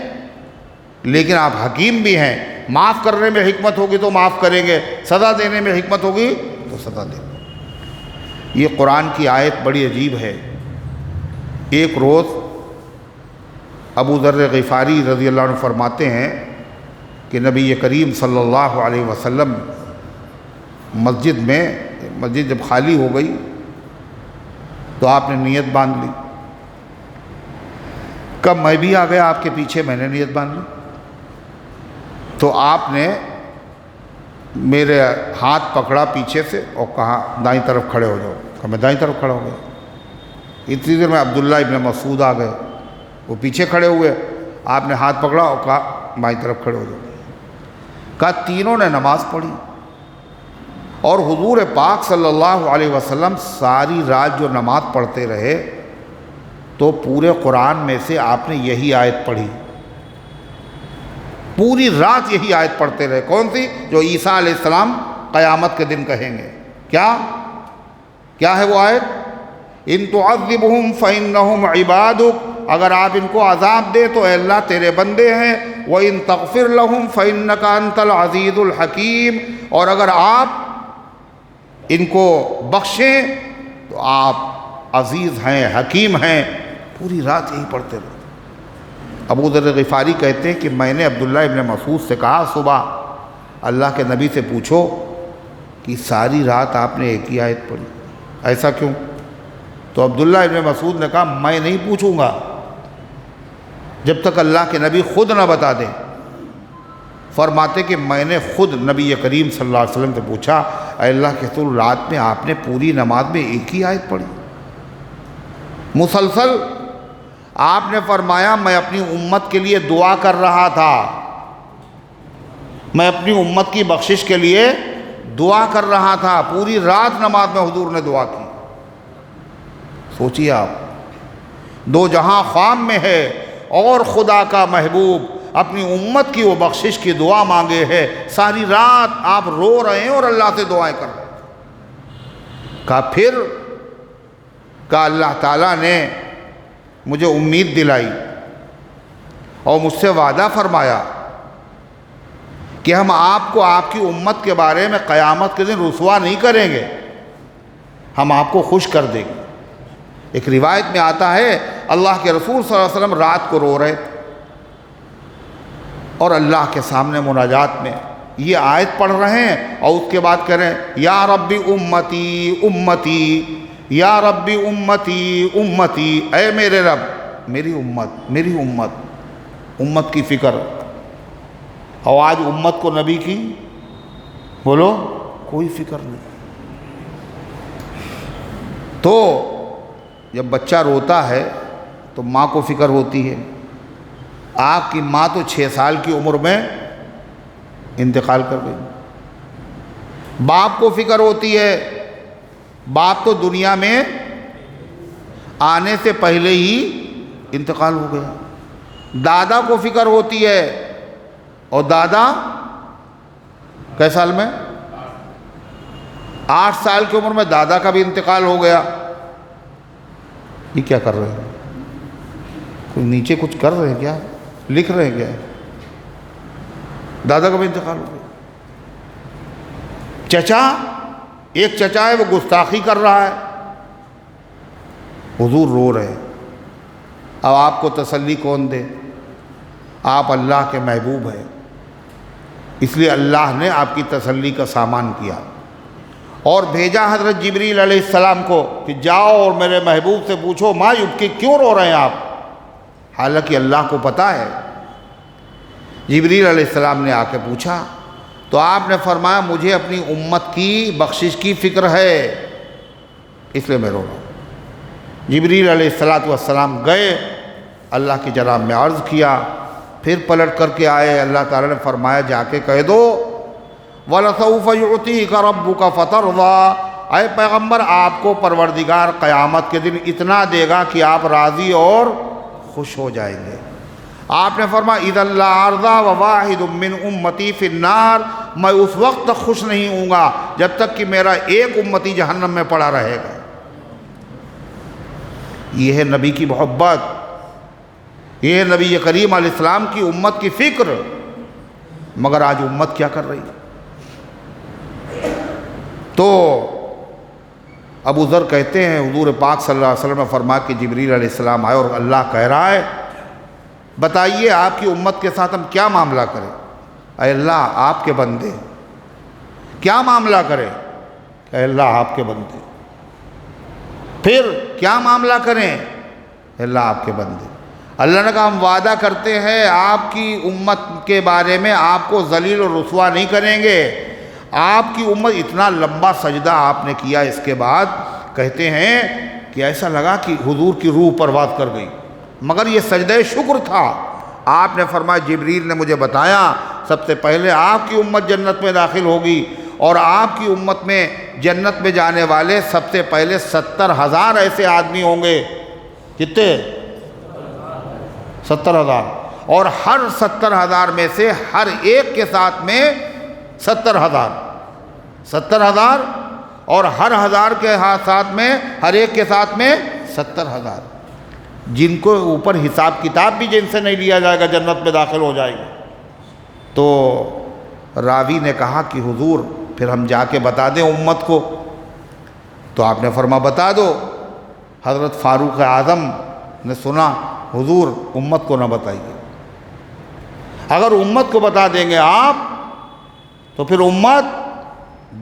لیکن آپ حکیم بھی ہیں، معاف کرنے میں حکمت ہوگی تو معاف کریں گے، سزا دینے میں حکمت ہوگی تو سزا دیں گے۔ یہ قرآن کی آیت بڑی عجیب ہے۔ ایک روز ابو ذر غفاری رضی اللہ عنہ فرماتے ہیں کہ نبی کریم صلی اللہ علیہ وسلم مسجد جب خالی ہو گئی تو آپ نے نیت باندھ لی۔ کب میں بھی آ گیا آپ کے پیچھے، میں نے نیت باندھ لی، تو آپ نے میرے ہاتھ پکڑا پیچھے سے اور کہا دائیں طرف کھڑے ہو جاؤ، کہ میں دائیں طرف کھڑا ہو گیا۔ اتنی دیر میں عبداللہ ابن مسعود آ گئے، وہ پیچھے کھڑے ہوئے، آپ نے ہاتھ پکڑا اور کہا بائیں طرف کھڑے ہو جاؤ۔ کہا تینوں نے نماز پڑھی، اور حضور پاک صلی اللہ علیہ وسلم ساری رات جو نماز پڑھتے رہے تو پورے قرآن میں سے آپ نے یہی آیت پڑھی، پوری رات یہی آیت پڑھتے رہے۔ کون سی؟ جو عیسیٰ علیہ السلام قیامت کے دن کہیں گے۔ کیا ہے وہ آیت؟ ان تعذبہم فإنہم عبادک، اگر آپ ان کو عذاب دے تو اے اللہ تیرے بندے ہیں، وَإِن تَغْفِرْ لَهُمْ فَإِنَّكَ أَنْتَ الْعَزِيزُ الْحَكِيمُ، اور اگر آپ ان کو بخشیں تو آپ عزیز ہیں، حکیم ہیں۔ پوری رات یہی پڑھتے رہے۔ ابو ذر غفاری کہتے ہیں کہ میں نے عبداللہ ابن مسعود سے کہا صبح، اللہ کے نبی سے پوچھو کہ ساری رات آپ نے ایک ہی آیت پڑھی، ایسا کیوں؟ تو عبداللہ ابن مسعود نے کہا میں نہیں پوچھوں گا جب تک اللہ کے نبی خود نہ بتا دیں۔ فرماتے کہ میں نے خود نبی کریم صلی اللہ علیہ وسلم سے پوچھا، اے اللہ کے رسول رات میں آپ نے پوری نماز میں ایک ہی آیت پڑھی مسلسل؟ آپ نے فرمایا میں اپنی امت کے لیے دعا کر رہا تھا، میں اپنی امت کی بخشش کے لیے دعا کر رہا تھا، پوری رات نماز میں حضور نے دعا کی۔ سوچیے آپ، دو جہاں خواب میں ہے، اور خدا کا محبوب اپنی امت کی وہ بخشش کی دعا مانگے ہے۔ ساری رات آپ رو رہے ہیں اور اللہ سے دعائیں کر رہے ہیں۔ کہا پھر، کہا اللہ تعالیٰ نے مجھے امید دلائی اور مجھ سے وعدہ فرمایا کہ ہم آپ کو آپ کی امت کے بارے میں قیامت کے دن رسوا نہیں کریں گے، ہم آپ کو خوش کر دیں گے۔ ایک روایت میں آتا ہے اللہ کے رسول صلی اللہ علیہ وسلم رات کو رو رہے تھے اور اللہ کے سامنے مناجات میں یہ آیت پڑھ رہے ہیں اور اس کے بعد کہہ رہے ہیں یا ربی امتی امتی، یا ربی امتی امتی، اے میرے رب میری امت میری امت، امت کی فکر۔ اور آج امت کو نبی کی بولو کوئی فکر نہیں۔ تو جب بچہ روتا ہے تو ماں کو فکر ہوتی ہے۔ آپ کی ماں تو 6 سال کی عمر میں انتقال کر گئی۔ باپ کو فکر ہوتی ہے، باپ تو دنیا میں آنے سے پہلے ہی انتقال ہو گیا۔ دادا کو فکر ہوتی ہے، اور دادا کئے سال میں؟ 8 سال کی عمر میں دادا کا بھی انتقال ہو گیا۔ یہ کیا کر رہے ہیں؟ کوئی نیچے کچھ کر رہے ہیں کیا؟ لکھ رہے ہیں کیا؟ دادا کا بھی انتقال ہو گیا۔ چچا، ایک چچا ہے وہ گستاخی کر رہا ہے، حضور رو رہے ہیں۔ اب آپ کو تسلی کون دے؟ آپ اللہ کے محبوب ہیں، اس لیے اللہ نے آپ کی تسلی کا سامان کیا اور بھیجا حضرت جبریل علیہ السلام کو کہ جاؤ اور میرے محبوب سے پوچھو ما یبکی، کیوں رو رہے ہیں آپ؟ حالانکہ اللہ کو پتہ ہے۔ جبریل علیہ السلام نے آ کے پوچھا تو آپ نے فرمایا مجھے اپنی امت کی بخشش کی فکر ہے، اس لیے میں رو رہا ہوں۔ جبریل علیہ السلام گئے، اللہ کی جناب میں عرض کیا، پھر پلٹ کر کے آئے، اللہ تعالیٰ نے فرمایا جا کے کہہ دو وَلَسَوْفَ يُعْطِيكَ رَبُّكَ فَتَرْضَىٰ، اے پیغمبر آپ کو پروردگار قیامت کے دن اتنا دے گا کہ آپ راضی اور خوش ہو جائیں گے۔ آپ نے فرمایا اِذًا لَا أَرْضَىٰ وَوَاحِدٌ مِّنْ أُمَّتِي فِي النَّارِ، میں اس وقت تک خوش نہیں ہوں گا جب تک کہ میرا ایک امتی جہنم میں پڑا رہے گا۔ یہ ہے نبی کی محبت، یہ ہے نبی کریم علیہ السلام کی امت کی فکر۔ مگر آج امت کیا کر رہی ہے؟ تو ابو ذر کہتے ہیں حضور پاک صلی اللہ علیہ وسلم نے فرمایا کہ جبریل علیہ السلام آئے اور اللہ کہہ رہا ہے بتائیے آپ کی امت کے ساتھ ہم کیا معاملہ کریں؟ اے اللہ آپ کے بندے کیا معاملہ کریں؟ اے اللہ آپ کے بندے۔ پھر کیا معاملہ کریں؟ اے اللہ آپ کے بندے۔ اللہ نے کہا ہم وعدہ کرتے ہیں آپ کی امت کے بارے میں آپ کو ذلیل و رسوا نہیں کریں گے۔ آپ کی امت، اتنا لمبا سجدہ آپ نے کیا، اس کے بعد کہتے ہیں کہ ایسا لگا کہ حضور کی روح پرواز کر گئی، مگر یہ سجدہ شکر تھا۔ آپ نے فرمایا جبریل نے مجھے بتایا سب سے پہلے آپ کی امت جنت میں داخل ہوگی، اور آپ کی امت میں جنت میں جانے والے سب سے پہلے 70,000 ایسے آدمی ہوں گے۔ کتنے؟ 70,000۔ اور ہر 70,000 میں سے ہر ایک کے ساتھ میں 70,000 اور ہر 1000 کے ساتھ میں ہر ایک کے ساتھ میں 70,000، جن کو اوپر حساب کتاب بھی جن سے نہیں لیا جائے گا جنت میں داخل ہو جائے گا۔ تو راوی نے کہا کہ حضور پھر ہم جا کے بتا دیں امت کو؟ تو آپ نے فرمایا بتا دو۔ حضرت فاروق اعظم نے سنا حضور امت کو نہ بتائیے، اگر امت کو بتا دیں گے آپ تو پھر امت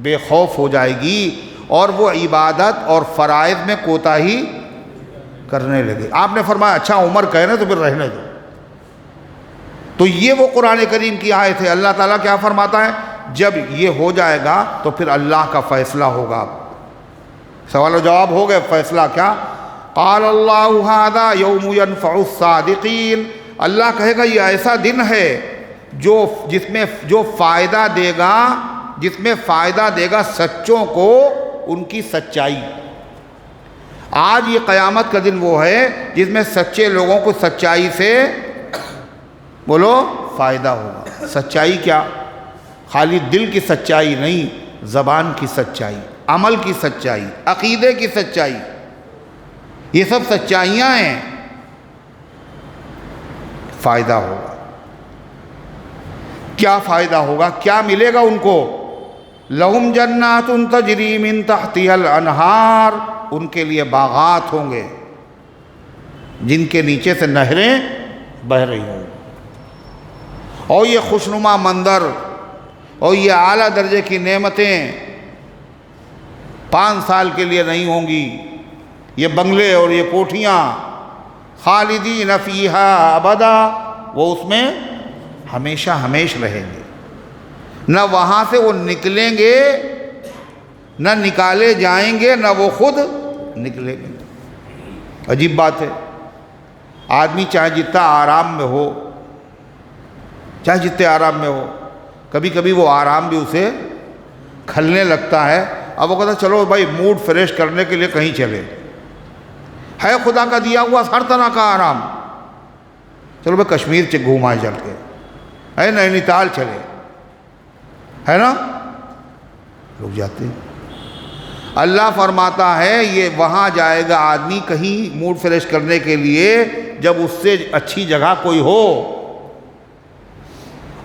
بے خوف ہو جائے گی اور وہ عبادت اور فرائض میں کوتاہی کرنے لگے۔ آپ نے فرمایا اچھا عمر کہہ رہے تو پھر رہنے دو۔ تو یہ وہ قرآن کریم کی آیت ہے۔ اللہ تعالیٰ کیا فرماتا ہے؟ جب یہ ہو جائے گا تو پھر اللہ کا فیصلہ ہوگا۔ سوال و جواب ہو گئے، فیصلہ کیا؟ قال اللہ ھذا یوم ینفع الصادقین، اللہ کہے گا یہ ایسا دن ہے جس میں فائدہ دے گا سچوں کو ان کی سچائی۔ آج یہ قیامت کا دن وہ ہے جس میں سچے لوگوں کو سچائی سے بولو فائدہ ہوگا۔ سچائی کیا؟ خالی دل کی سچائی نہیں، زبان کی سچائی، عمل کی سچائی، عقیدے کی سچائی، یہ سب سچائیاں ہیں۔ فائدہ ہوگا۔ کیا فائدہ ہوگا؟ کیا ملے گا ان کو؟ لہم جنات تجری من تحتها الانہار، ان کے لیے باغات ہوں گے جن کے نیچے سے نہریں بہ رہی ہوں، اور یہ خوشنما منظر اور یہ اعلیٰ درجے کی نعمتیں 5 سال کے لیے نہیں ہوں گی۔ یہ بنگلے اور یہ کوٹھیاں خالدین فیہا ابدا، وہ اس میں ہمیشہ ہمیش رہیں گے، نہ وہاں سے وہ نکلیں گے، نہ نکالے جائیں گے، نہ وہ خود نکلیں گے۔ عجیب بات ہے، آدمی چاہے جتنا آرام میں ہو، چاہے جتنے آرام میں ہو، کبھی کبھی وہ آرام بھی اسے کھلنے لگتا ہے۔ اب وہ کہتا ہے چلو بھائی موڈ فریش کرنے کے لیے کہیں چلے، ہے خدا کا دیا ہوا ہر طرح کا آرام، چلو بھائی کشمیر گھوم آئے چل کے، ہے نینی تال چلے، ہے نا، لوگ جاتے ہیں۔ اللہ فرماتا ہے یہ وہاں جائے گا آدمی کہیں موڈ فریش کرنے کے لیے جب اس سے اچھی جگہ کوئی ہو،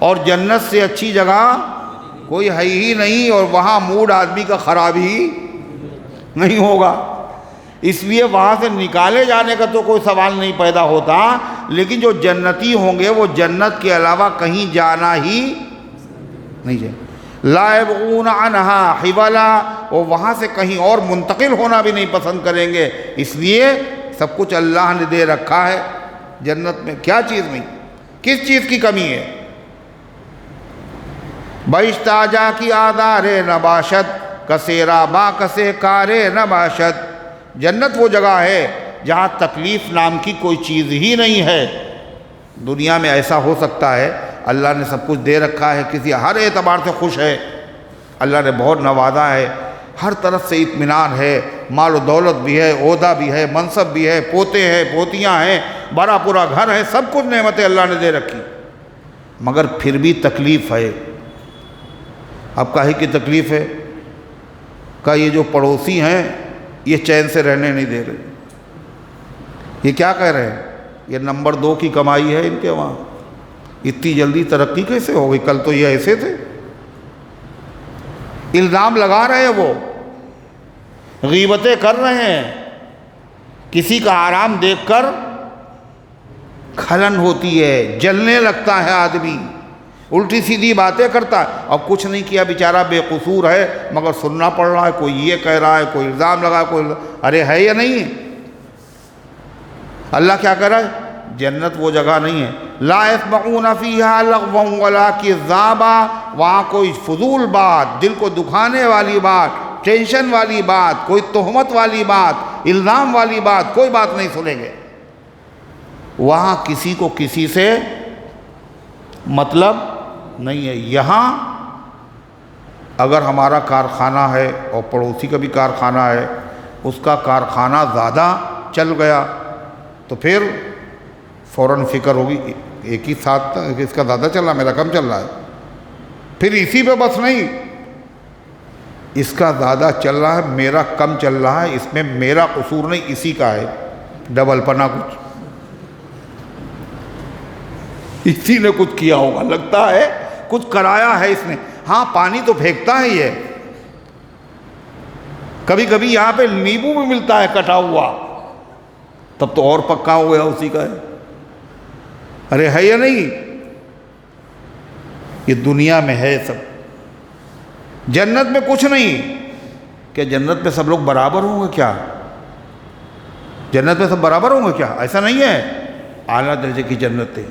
اور جنت سے اچھی جگہ کوئی ہے ہی نہیں، اور وہاں موڈ آدمی کا خراب ہی نہیں ہوگا۔ اس لیے وہاں سے نکالے جانے کا تو کوئی سوال نہیں پیدا ہوتا، لیکن جو جنتی ہوں گے وہ جنت کے علاوہ کہیں جانا ہی نہیں چاہیے۔ لا یبغون عنہا حولا، وہ وہاں سے کہیں اور منتقل ہونا بھی نہیں پسند کریں گے، اس لیے سب کچھ اللہ نے دے رکھا ہے جنت میں۔ کیا چیز نہیں، کس چیز کی کمی ہے؟ بہشت آجا کی آدار نباشت، کسیرا با کسے کار نباشت۔ جنت وہ جگہ ہے جہاں تکلیف نام کی کوئی چیز ہی نہیں ہے۔ دنیا میں ایسا ہو سکتا ہے اللہ نے سب کچھ دے رکھا ہے، کسی ہر اعتبار سے خوش ہے، اللہ نے بہت نوازا ہے، ہر طرف سے اطمینان ہے، مال و دولت بھی ہے، عہدہ بھی ہے، منصب بھی ہے، پوتے ہیں، پوتیاں ہیں، بڑا پورا گھر ہے، سب کچھ نعمتیں اللہ نے دے رکھی، مگر پھر بھی تکلیف ہے۔ اب کاہے کی تکلیف ہے؟ کہ یہ جو پڑوسی ہیں یہ چین سے رہنے نہیں دے رہے۔ یہ کیا کہہ رہے ہیں؟ یہ نمبر 2 کی کمائی ہے ان کے وہاں، اتنی جلدی ترقی کیسے ہو گئی؟ کل تو یہ ایسے تھے۔ الزام لگا رہے ہیں، وہ غیبتیں کر رہے ہیں، کسی کا آرام دیکھ کر کھلن ہوتی ہے، جلنے لگتا ہے آدمی، الٹی سیدھی باتیں کرتا ہے، اور کچھ نہیں کیا بیچارہ بے قصور ہے، مگر سننا پڑ رہا ہے، کوئی یہ کہہ رہا ہے، کوئی الزام لگا، کوئی ارے ہے یا نہیں ہے؟ اللہ کیا کہہ رہا ہے؟ جنت وہ جگہ نہیں ہے، لا يسمعون فیہا لغوا ولا کذابا، وہاں کوئی فضول بات، دل کو دکھانے والی بات، ٹینشن والی بات، کوئی تہمت والی بات، الزام والی بات، کوئی بات نہیں سنیں گے۔ وہاں کسی کو کسی سے مطلب نہیں ہے۔ یہاں اگر ہمارا کارخانہ ہے اور پڑوسی کا بھی کارخانہ ہے، اس کا کارخانہ زیادہ چل گیا تو پھر فوراً فکر ہوگی ایک ہی ساتھ اس کا زیادہ چل رہا، میرا کم چل رہا ہے، پھر اسی پہ بس نہیں، اس کا زیادہ چل رہا ہے، میرا کم چل رہا ہے، اس میں میرا قصور نہیں، اسی کا ہے، ڈبل پنا کچھ اسی نے کچھ کیا ہوگا، لگتا ہے کچھ کرایا ہے اس نے۔ ہاں پانی تو پھینکتا ہے یہ، کبھی کبھی یہاں پہ نیبو بھی ملتا ہے کٹا ہوا، تب تو اور پکا ہو گیا اسی کا ہے۔ ارے ہے یا نہیں؟ یہ دنیا میں ہے سب، جنت میں کچھ نہیں۔ کہ جنت میں سب لوگ برابر ہوں گے کیا؟ جنت میں سب برابر ہوں گے کیا؟ ایسا نہیں ہے، اعلیٰ درجے کی جنت ہے،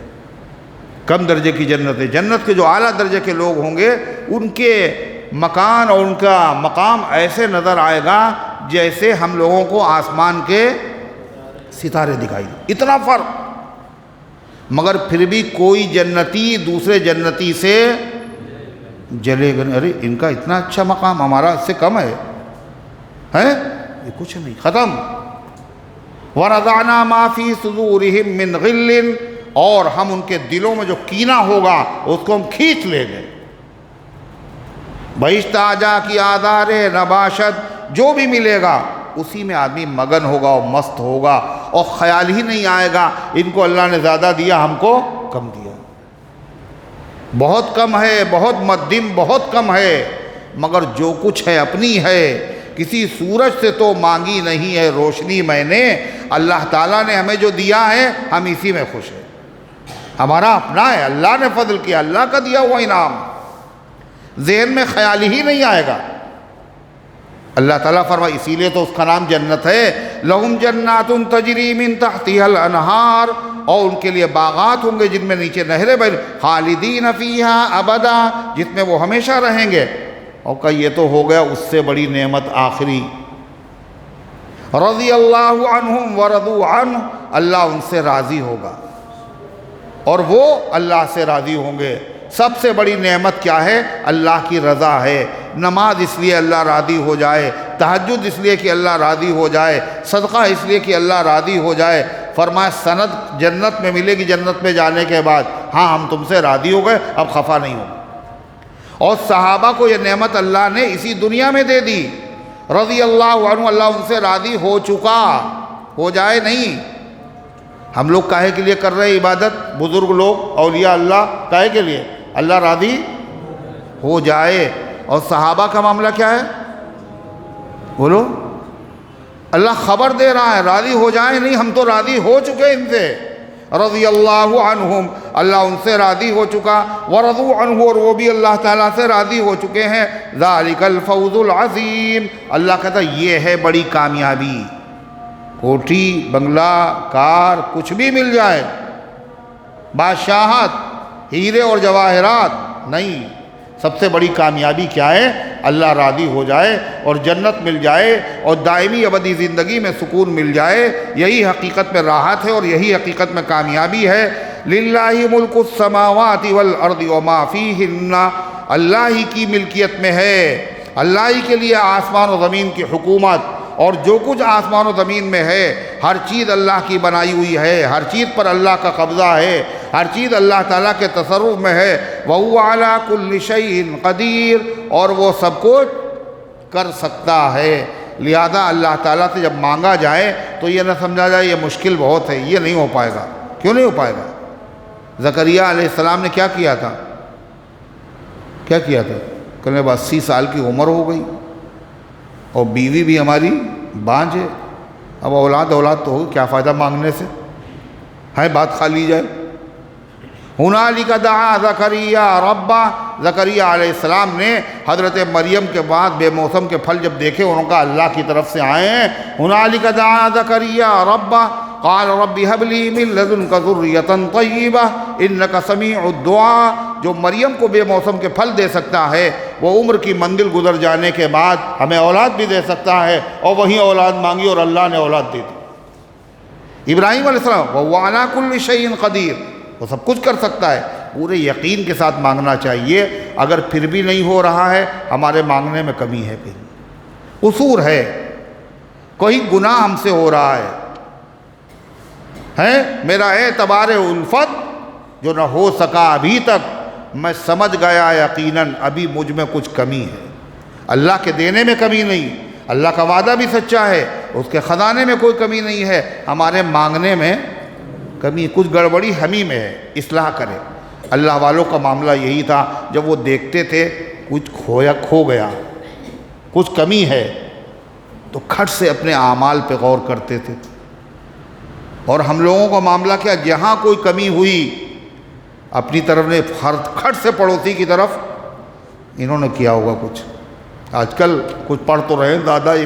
کم درجے کی جنت ہے۔ جنت کے جو اعلیٰ درجے کے لوگ ہوں گے ان کے مکان اور ان کا مقام ایسے نظر آئے گا جیسے ہم لوگوں کو آسمان کے ستارے دکھائی دیں، اتنا فرق۔ مگر پھر بھی کوئی جنتی دوسرے جنتی سے جلے گا نہیں، ارے ان کا اتنا اچھا مقام، ہمارا اس سے کم ہے، یہ کچھ نہیں، ختم۔ وَنَزَعْنَا مَا فِي صُدُورِهِم مِّن غِلٍّ، اور ہم ان کے دلوں میں جو کینہ ہوگا اس کو ہم کھینچ لیں گے۔ بہشت آجا کی آدار نباشت، جو بھی ملے گا اسی میں آدمی مگن ہوگا اور مست ہوگا، اور خیال ہی نہیں آئے گا ان کو اللہ نے زیادہ دیا، ہم کو کم دیا، بہت کم ہے، بہت مدھم، بہت کم ہے، مگر جو کچھ ہے اپنی ہے، کسی سورج سے تو مانگی نہیں ہے روشنی میں نے، اللہ تعالیٰ نے ہمیں جو دیا ہے ہم اسی میں خوش ہیں، ہمارا اپنا ہے، اللہ نے فضل کیا، اللہ کا دیا ہوا انعام، ذہن میں خیال ہی نہیں آئے گا۔ اللہ تعالیٰ فرمائے اسی لیے تو اس کا نام جنت ہے، لَهُمْ جَنَّاتٌ تَجْرِي مِن تَحْتِهَا الْأَنْهَارُ، اور ان کے لیے باغات ہوں گے جن میں نیچے نہریں بہیں، خالدین فیہا ابدا، جس میں وہ ہمیشہ رہیں گے۔ اور کہ یہ تو ہو گیا اس سے بڑی نعمت آخری، رضی اللہ عنہم ورضوا عنہ، اللہ ان سے راضی ہوگا اور وہ اللہ سے راضی ہوں گے۔ سب سے بڑی نعمت کیا ہے؟ اللہ کی رضا ہے۔ نماز اس لیے اللہ راضی ہو جائے، تہجد اس لیے کہ اللہ راضی ہو جائے، صدقہ اس لیے کہ اللہ راضی ہو جائے۔ فرمایا سند جنت میں ملے گی، جنت میں جانے کے بعد، ہاں ہم تم سے راضی ہو گئے، اب خفا نہیں ہو۔ اور صحابہ کو یہ نعمت اللہ نے اسی دنیا میں دے دی، رضی اللہ عنہ، اللہ ان سے راضی ہو چکا، ہو جائے نہیں۔ ہم لوگ کاہے کے لیے کر رہے ہیں عبادت؟ بزرگ لوگ، اولیاء اللہ، کاہے کے لیے؟ اللہ راضی ہو جائے۔ اور صحابہ کا معاملہ کیا ہے؟ بولو، اللہ خبر دے رہا ہے راضی ہو جائیں نہیں، ہم تو راضی ہو چکے ان سے، رضی اللہ عنہم، اللہ ان سے راضی ہو چکا، ورضوا عنہ، اور وہ بھی اللہ تعالیٰ سے راضی ہو چکے ہیں۔ ذالک الفوز العظیم، اللہ کہتا ہے یہ ہے بڑی کامیابی۔ کوٹھی، بنگلہ، کار، کچھ بھی مل جائے، بادشاہت، ہیرے اور جواہرات نہیں، سب سے بڑی کامیابی کیا ہے؟ اللہ راضی ہو جائے اور جنت مل جائے اور دائمی ابدی زندگی میں سکون مل جائے، یہی حقیقت میں راحت ہے اور یہی حقیقت میں کامیابی ہے۔ للہ ملک السماوات والارض وما فیہن، اللہ ہی کی ملکیت میں ہے، اللہ ہی کے لیے آسمان و زمین کی حکومت، اور جو کچھ آسمان و زمین میں ہے ہر چیز اللہ کی بنائی ہوئی ہے، ہر چیز پر اللہ کا قبضہ ہے، ہر چیز اللہ تعالیٰ کے تصرف میں ہے۔ وَهُوَ عَلَىٰ كُلِّ شَيْءٍ قَدِيرٌ، اور وہ سب کچھ کر سکتا ہے۔ لہذا اللہ تعالیٰ سے جب مانگا جائے تو یہ نہ سمجھا جائے یہ مشکل بہت ہے، یہ نہیں ہو پائے گا۔ کیوں نہیں ہو پائے گا؟ زکریا علیہ السلام نے کیا کیا تھا؟ کیا کیا تھا؟ کہنے 80 سال کی عمر ہو گئی اور بیوی بھی ہماری بانجھ ہے، اب اولاد تو ہوگی، کیا فائدہ مانگنے سے، ہے بات کھا لی جائے۔ ہنالک دعا زکریا ربہ، زکریا علیہ السلام نے حضرت مریم کے بعد بے موسم کے پھل جب دیکھے، انہوں کا اللہ کی طرف سے آئے ہیں۔ ہنالک دعا زکریا ربہ قال رب هب لي من لدنك ذرية طيبة انك سميع الدعاء، جو مریم کو بے موسم کے پھل دے سکتا ہے، وہ عمر کی منزل گزر جانے کے بعد ہمیں اولاد بھی دے سکتا ہے، اور وہی اولاد مانگی اور اللہ نے اولاد دے دی۔ ابراہیم علیہ السلام وَهُوَ عَلَىٰ كُلِّ شَيْءٍ قَدِيرٌ، وہ سب کچھ کر سکتا ہے، پورے یقین کے ساتھ مانگنا چاہیے۔ اگر پھر بھی نہیں ہو رہا ہے، ہمارے مانگنے میں کمی ہے، کہیں قصور ہے، کوئی گناہ ہم سے ہو رہا ہے، میرا اعتبار الفت جو نہ ہو سکا ابھی تک، میں سمجھ گیا یقیناً ابھی مجھ میں کچھ کمی ہے۔ اللہ کے دینے میں کمی نہیں، اللہ کا وعدہ بھی سچا ہے، اس کے خزانے میں کوئی کمی نہیں ہے، ہمارے مانگنے میں کمی، کچھ گڑبڑی ہمیں میں ہے، اصلاح کرے۔ اللہ والوں کا معاملہ یہی تھا، جب وہ دیکھتے تھے کچھ کھو گیا، کچھ کمی ہے، تو کھٹ سے اپنے اعمال پہ غور کرتے تھے۔ اور ہم لوگوں کا معاملہ کیا، جہاں کوئی کمی ہوئی اپنی طرف نے کھٹ سے پڑوسی کی طرف انہوں نے کیا ہوگا کچھ۔ آج کل کچھ پڑھ تو رہے ہیں زیادہ ہی،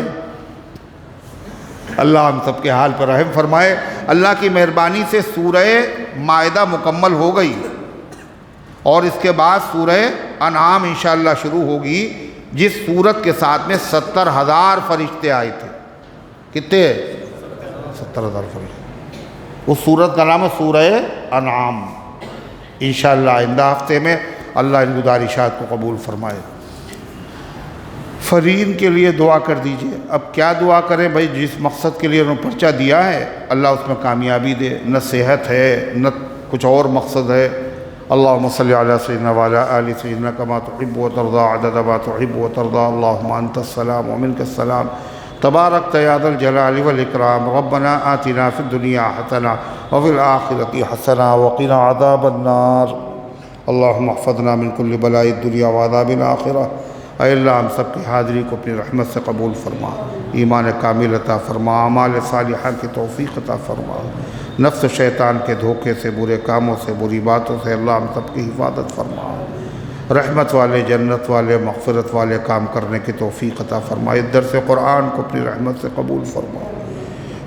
اللہ ہم سب کے حال پر رحم فرمائے۔ اللہ کی مہربانی سے سورہ مائدہ مکمل ہو گئی، اور اس کے بعد سورہ انعام انشاءاللہ شروع ہوگی، جس سورت کے ساتھ میں 70,000 فرشتے آئے تھے۔ کتنے؟ 70,000 فرشتے۔ اس سورت کا نام ہے سورہ انعام۔ انشاءاللہ آئندہ ہفتے میں اللہ ان گزارشات کو قبول فرمائے۔ فرین کے لیے دعا کر دیجئے۔ اب کیا دعا کریں بھائی؟ جس مقصد کے لیے انہوں نے پرچہ دیا ہے اللہ اس میں کامیابی دے، نہ صحت ہے نہ کچھ اور مقصد ہے۔ اللہم صلی علی سیدنا وعلی آل سیدنا کما تحب و ترضى عدد ما تحب و ترضى اللہم انت السلام ومنک السلام تبارکت یا ذا الجلال والاکرام ربنا آتنا فی الدنیا حسنہ وفی الآخرۃ حسنہ وقنا عذاب النار اللہم احفظنا من کل بلاء الدنیا وعذاب الآخرہ۔ اے اللہ ہم سب کی حاضری کو اپنی رحمت سے قبول فرما، ایمان کامل عطا فرما، اعمال صالحہ کی توفیق عطا فرما، نفس و شیطان کے دھوکے سے، برے کاموں سے، بری باتوں سے اللہ ہم سب کی حفاظت فرما، رحمت والے، جنت والے، مغفرت والے کام کرنے کی توفیق عطا فرما۔ اس درس قرآن کو اپنی رحمت سے قبول فرما،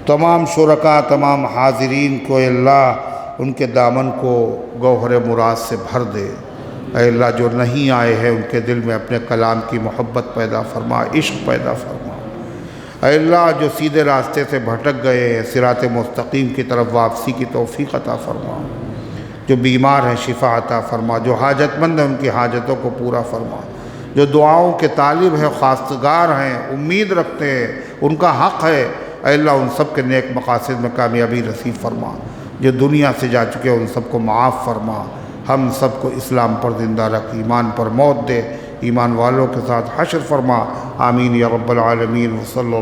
تمام شرکاء، تمام حاضرین کو اے اللہ ان کے دامن کو گوہر مراد سے بھر دے۔ اے اللہ جو نہیں آئے ہیں ان کے دل میں اپنے کلام کی محبت پیدا فرما، عشق پیدا فرما۔ اے اللہ جو سیدھے راستے سے بھٹک گئے ہیں صراط مستقیم کی طرف واپسی کی توفیق عطا فرما، جو بیمار ہیں شفا عطا فرما، جو حاجت مند ہیں ان کی حاجتوں کو پورا فرما، جو دعاؤں کے طالب ہیں، خواستگار ہیں، امید رکھتے ہیں، ان کا حق ہے، اے اللہ ان سب کے نیک مقاصد میں کامیابی نصیب فرما، جو دنیا سے جا چکے ہیں ان سب کو معاف فرما، ہم سب کو اسلام پر زندہ رکھ، ایمان پر موت دے، ایمان والوں کے ساتھ حشر فرما، آمین یا رب العالمین۔ وصلی